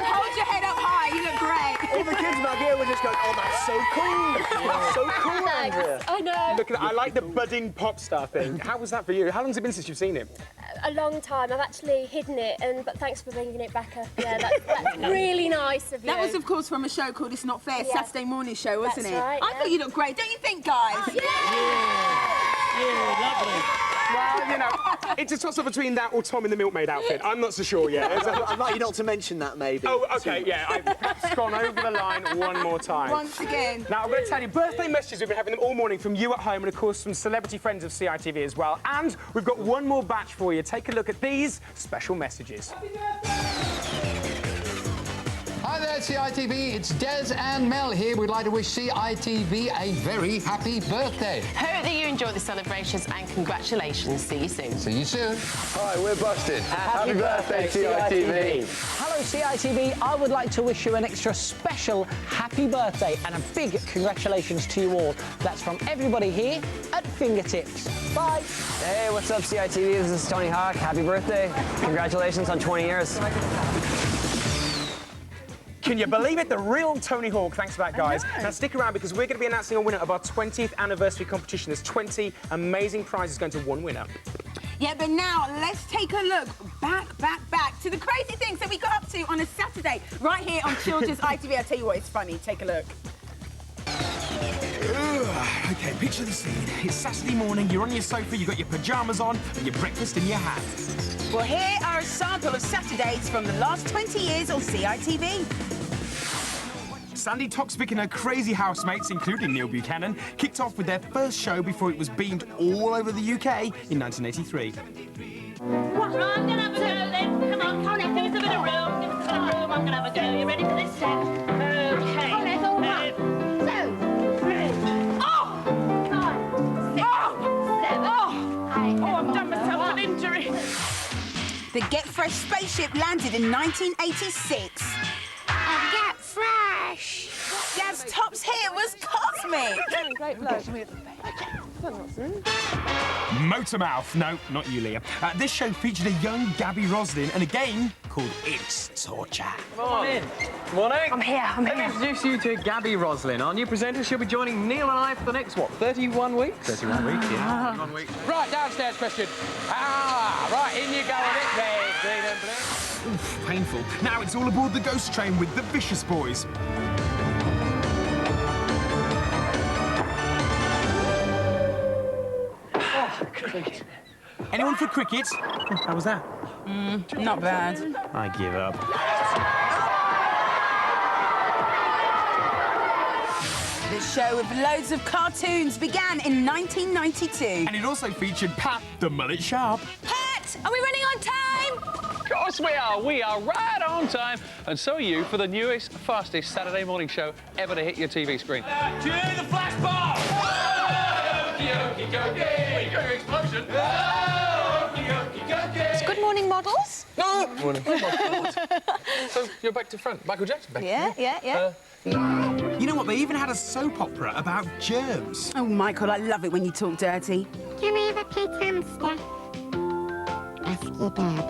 Hold your head up high, you look great. just going, oh, that's so cool. That's so cool, Andrea. I know. Look at that. I like the budding pop star thing. How was that for you? How long's it been since you've seen it? A long time. I've actually hidden it, but thanks for bringing it back up. Yeah, that's really nice of you. That was, of course, from a show called It's Not Fair, Saturday morning show, wasn't That's it? right, I thought you looked great. Don't you think, guys? Oh, Yeah, lovely. Well, you know, it's a toss-up between that or Tom in the milkmaid outfit. I'm not so sure yet. I'd like you not to mention that, maybe. Oh, OK, yeah. I've perhaps gone over the line one more time. Once again. Now, I'm going to tell you, birthday messages, we've been having them all morning from you at home and, of course, some celebrity friends of CITV as well. And we've got one more batch for you. Take a look at these special messages. Hi there, CITV. It's Des and Mel here. We'd like to wish CITV a very happy birthday. Hope that you enjoy the celebrations and congratulations. See you soon. See you soon. Hi, we're busted. Happy birthday, CITV. Hello, CITV. I would like to wish you an extra special happy birthday and a big congratulations to you all. That's from everybody here at Fingertips. Bye. Hey, what's up, CITV? This is Tony Hawk. Happy birthday. Congratulations on 20 years. Can you believe it? The real Tony Hawk. Thanks for that, guys. Now, stick around because we're going to be announcing a winner of our 20th anniversary competition. There's 20 amazing prizes going to one winner. Yeah, but now let's take a look back to the crazy things that we got up to on a Saturday right here on Children's ITV. I'll tell you what, it's funny. Take a look. OK, picture the scene. It's Saturday morning, you're on your sofa, you've got your pyjamas on and your breakfast in your hand. Well, here are a sample of Saturdays from the last 20 years on CITV. Sandy Toksvig and her crazy housemates, including Neil Buchanan, kicked off with their first show before it was beamed all over the UK in 1983. What? I'm gonna have a go then. Come on, give us a bit of room. Give us a bit of room. I'm gonna have a go. You ready for this step? Okay. Oh, let's all run. 2, 3. Oh! 9, 6, 7. Oh, I've done myself an injury. The Get Fresh spaceship landed in 1986. Get fresh. Gav's Top's hit was cosmic. Great bloke. Motormouth. No, not you, Leah. This show featured a young Gabby Roslin and a game called It's Torture. Come on in. Good morning. I'm here. Let me introduce you to Gabby Roslin, our new presenter. She'll be joining Neil and I for the next, what, 31 weeks? 31 weeks, yeah. 31 weeks. Right, downstairs question. Right, in you go with it. Red, green and blue. Oof, painful. Now it's all aboard the ghost train with the Vicious Boys. Anyone for cricket? How was that? Not bad. I give up. The show with loads of cartoons began in 1992. And it also featured Pat the Mullet Sharp. Pat, are we running on time? Of course we are. We are right on time. And so are you for the newest, fastest Saturday morning show ever to hit your TV screen. To the flash ball! Explosion! It's Good Morning Models. Morning. So you're back to front. Michael Jackson back. Yeah. You know what? They even had a soap opera about germs. Oh, Michael, I love it when you talk dirty. Can we have a pizza hamster? Ask your dad.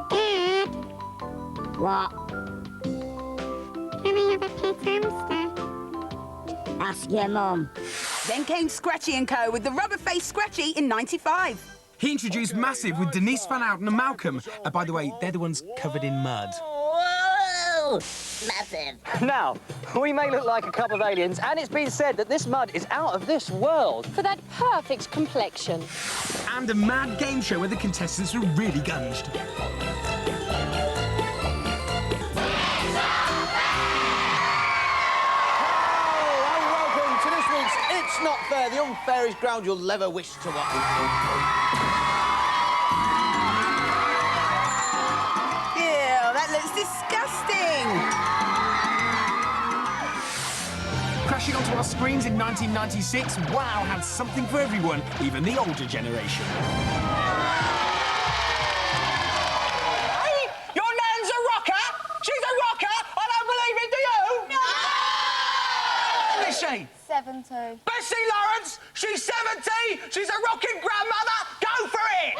Dad? What? Can we have a pizza hamster? Ask your mum. Then came Scratchy & Co. with the rubber-faced Scratchy in 95. He introduced Massive with Denise Van Outen and Malcolm. By the way, they're the ones covered in mud. Whoa! Massive. Now, we may look like a couple of aliens, and it's been said that this mud is out of this world. For that perfect complexion. And a mad game show where the contestants were really gunged. It's Not Fair, the unfairest ground you'll ever wish to watch. Ew, that looks disgusting. Crashing onto our screens in 1996, WOW had something for everyone, even the older generation. Hey, your nan's a rocker? She's a rocker? I don't believe it, do you? No! How old is she? 70. Bessie Lawrence, she's 70, she's a rocking grandmother, go for it!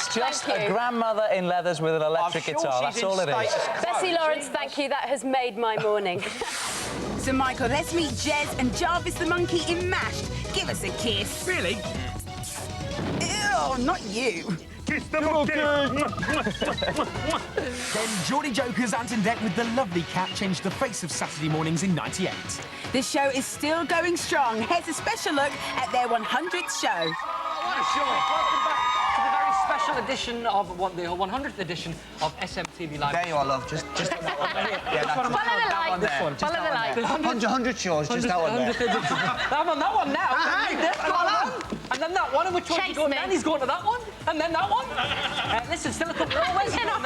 It's just a grandmother in leathers with an electric guitar. That's all it is. Bessie Lawrence, thank you. That has made my morning. So, Michael, let's meet Jez and Jarvis the monkey in MASH. Give us a kiss. Really? Ew, not you. Kiss the monkey! Then Geordie Joker's Anton Deck with the lovely cat changed the face of Saturday mornings in '98. The show is still going strong. Here's a special look at their 100th show. What a show! Welcome back to the very special edition of the 100th edition of SMTV Live. There you are, love. Just on that one. Yeah, that's Follow the light. This one. Follow the light. 100 shows, just that one there. I'm on that one now. And then that one, and which one you going? Then he's going to that one, and then that one. Listen, still a couple more ways to go now.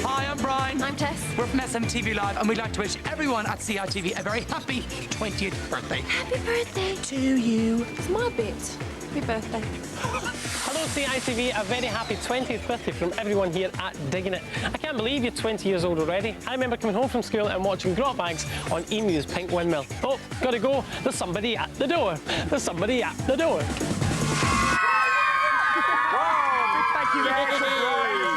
Hi, I'm Brian. I'm Tess. We're from SMTV Live, and we'd like to wish everyone at CITV a very happy 20th birthday. Happy birthday to you. It's my bit. Happy birthday. Hello CITV, a very happy 20th birthday from everyone here at Digging It. I can't believe you're 20 years old already. I remember coming home from school and watching Grotbags on Emu's Pink Windmill. Oh, gotta go. There's somebody at the door. There's somebody at the door. Wow, big thank you there to Brian.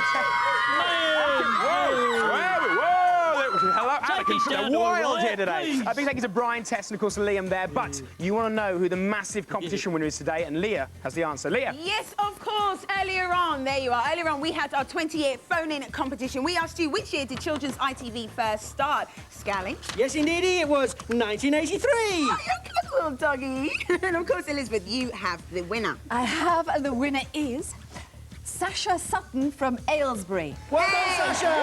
Hello, Alex. Wild here today. A big thank you to Brian, Tess, and of course Liam there. But you want to know who the massive competition winner is today, and Leah has the answer. Leah. Yes, of course. Earlier on, there you are. Earlier on, we had our 20-year phone-in competition. We asked you, which year did children's ITV first start? Scally? Yes, indeedy, it was 1983. Oh, you're good little doggy. And of course, Elizabeth, you have the winner. I have the winner is Sasha Sutton from Aylesbury. Well done, Sasha! All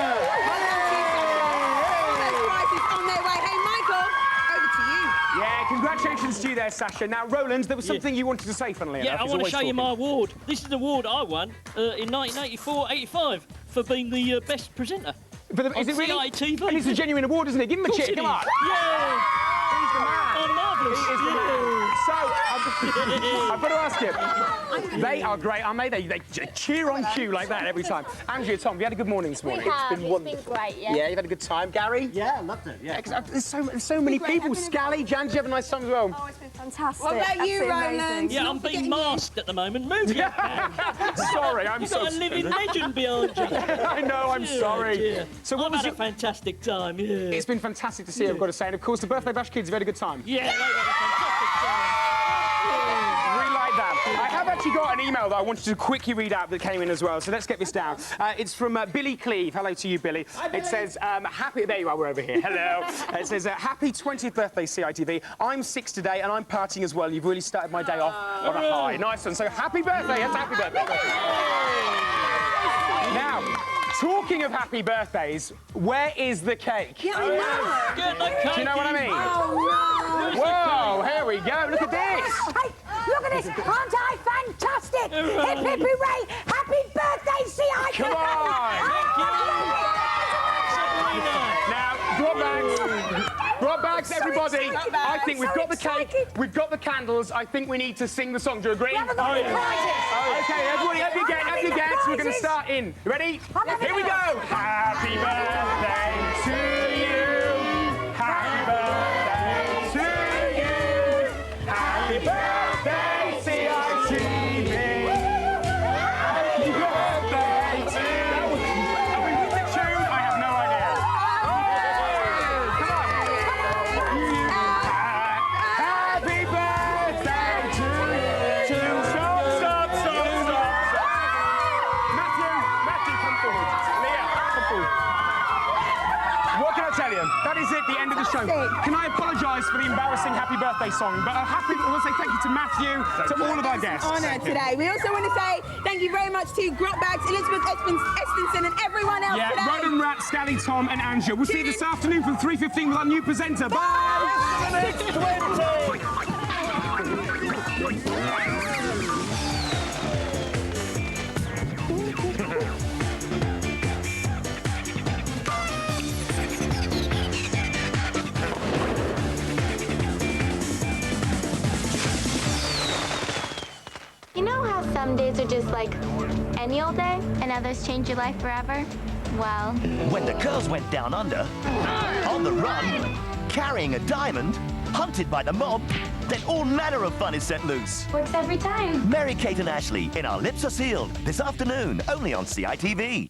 those prizes on their way. Hey, Michael, over to you. Yeah, congratulations to you there, Sasha. Now, Roland, there was something you wanted to say, funnily enough. Yeah, I want to show you my award. This is the award I won in 1984-85 for being the best presenter. Is it really? CITV. And it's a genuine award, isn't it? Give him a cheer, come on. Yeah! He's the man. Oh, marvellous. He is the man. So, I've got to ask you, they are great, aren't they? They cheer on cue like that every time. Andrea, Tom, have you had a good morning this morning? It's been great, yeah. Yeah, you've had a good time. Gary? Yeah, I loved it, yeah. There's so many people. Scally, Jan, did you have a nice time as well? Oh, it's been fantastic. What about you, Roland? Yeah, I'm being masked at the moment. Move your Sorry, I'm You've so got a living legend behind you. I know, I'm sorry. Dear. So what was a fantastic time, yeah. It's been fantastic to see you, I've got to say. And of course, the Birthday Bash kids have had a good time. Yeah, they've had a fantastic time. We like that. I have actually got an email that I wanted to quickly read out that came in as well, so let's get this down. It's from Billy Cleve. Hello to you, Billy. Hi, Billy. It says, happy... There you are, we're over here. Hello. It says, happy 20th birthday, CITV. I'm 6 today, and I'm partying as well. You've really started my day off on a high. Nice one. So happy birthday. Yes, happy birthday. Now, talking of happy birthdays, where is the cake? Yeah, I know. Get the cake. Do you know what I mean? Oh, no. Whoa, here we go. Look at this. Hey, look at this. Aren't I fantastic? Hip, hip, hooray. Happy birthday, CITV. Come on. Now, Grotbags, everybody. I think we've got the cake, we've got the candles. I think we need to sing the song. Do you agree? We haven't got any prizes. Okay, everybody, up you get. We're going to start in. You ready? Here we go. Happy birthday to you. Happy birthday to you. Happy birthday, CITV. Happy birthday to you. Are we with the tune? I have no idea. Happy birthday to you. Stop. Matthew, come forward. Leah, come forward. What can I tell you? That is it, the end of the show. Can I apologise for the embarrassing happy birthday song? But I want to say thank you to Matthew, to all of our guests. Honour today. We also want to say thank you very much to Grotbags, Elizabeth Estensen, and everyone else today. Roland Rat, Scally, Tom, and Andrea. We'll see you this afternoon from 3:15 with our new presenter. Bye! You know how some days are just like any old day and others change your life forever? Well... When the girls went down under, on the run, carrying a diamond, hunted by the mob, then all manner of fun is set loose. Works every time. Mary, Kate and Ashley in Our Lips Are Sealed, this afternoon, only on CITV.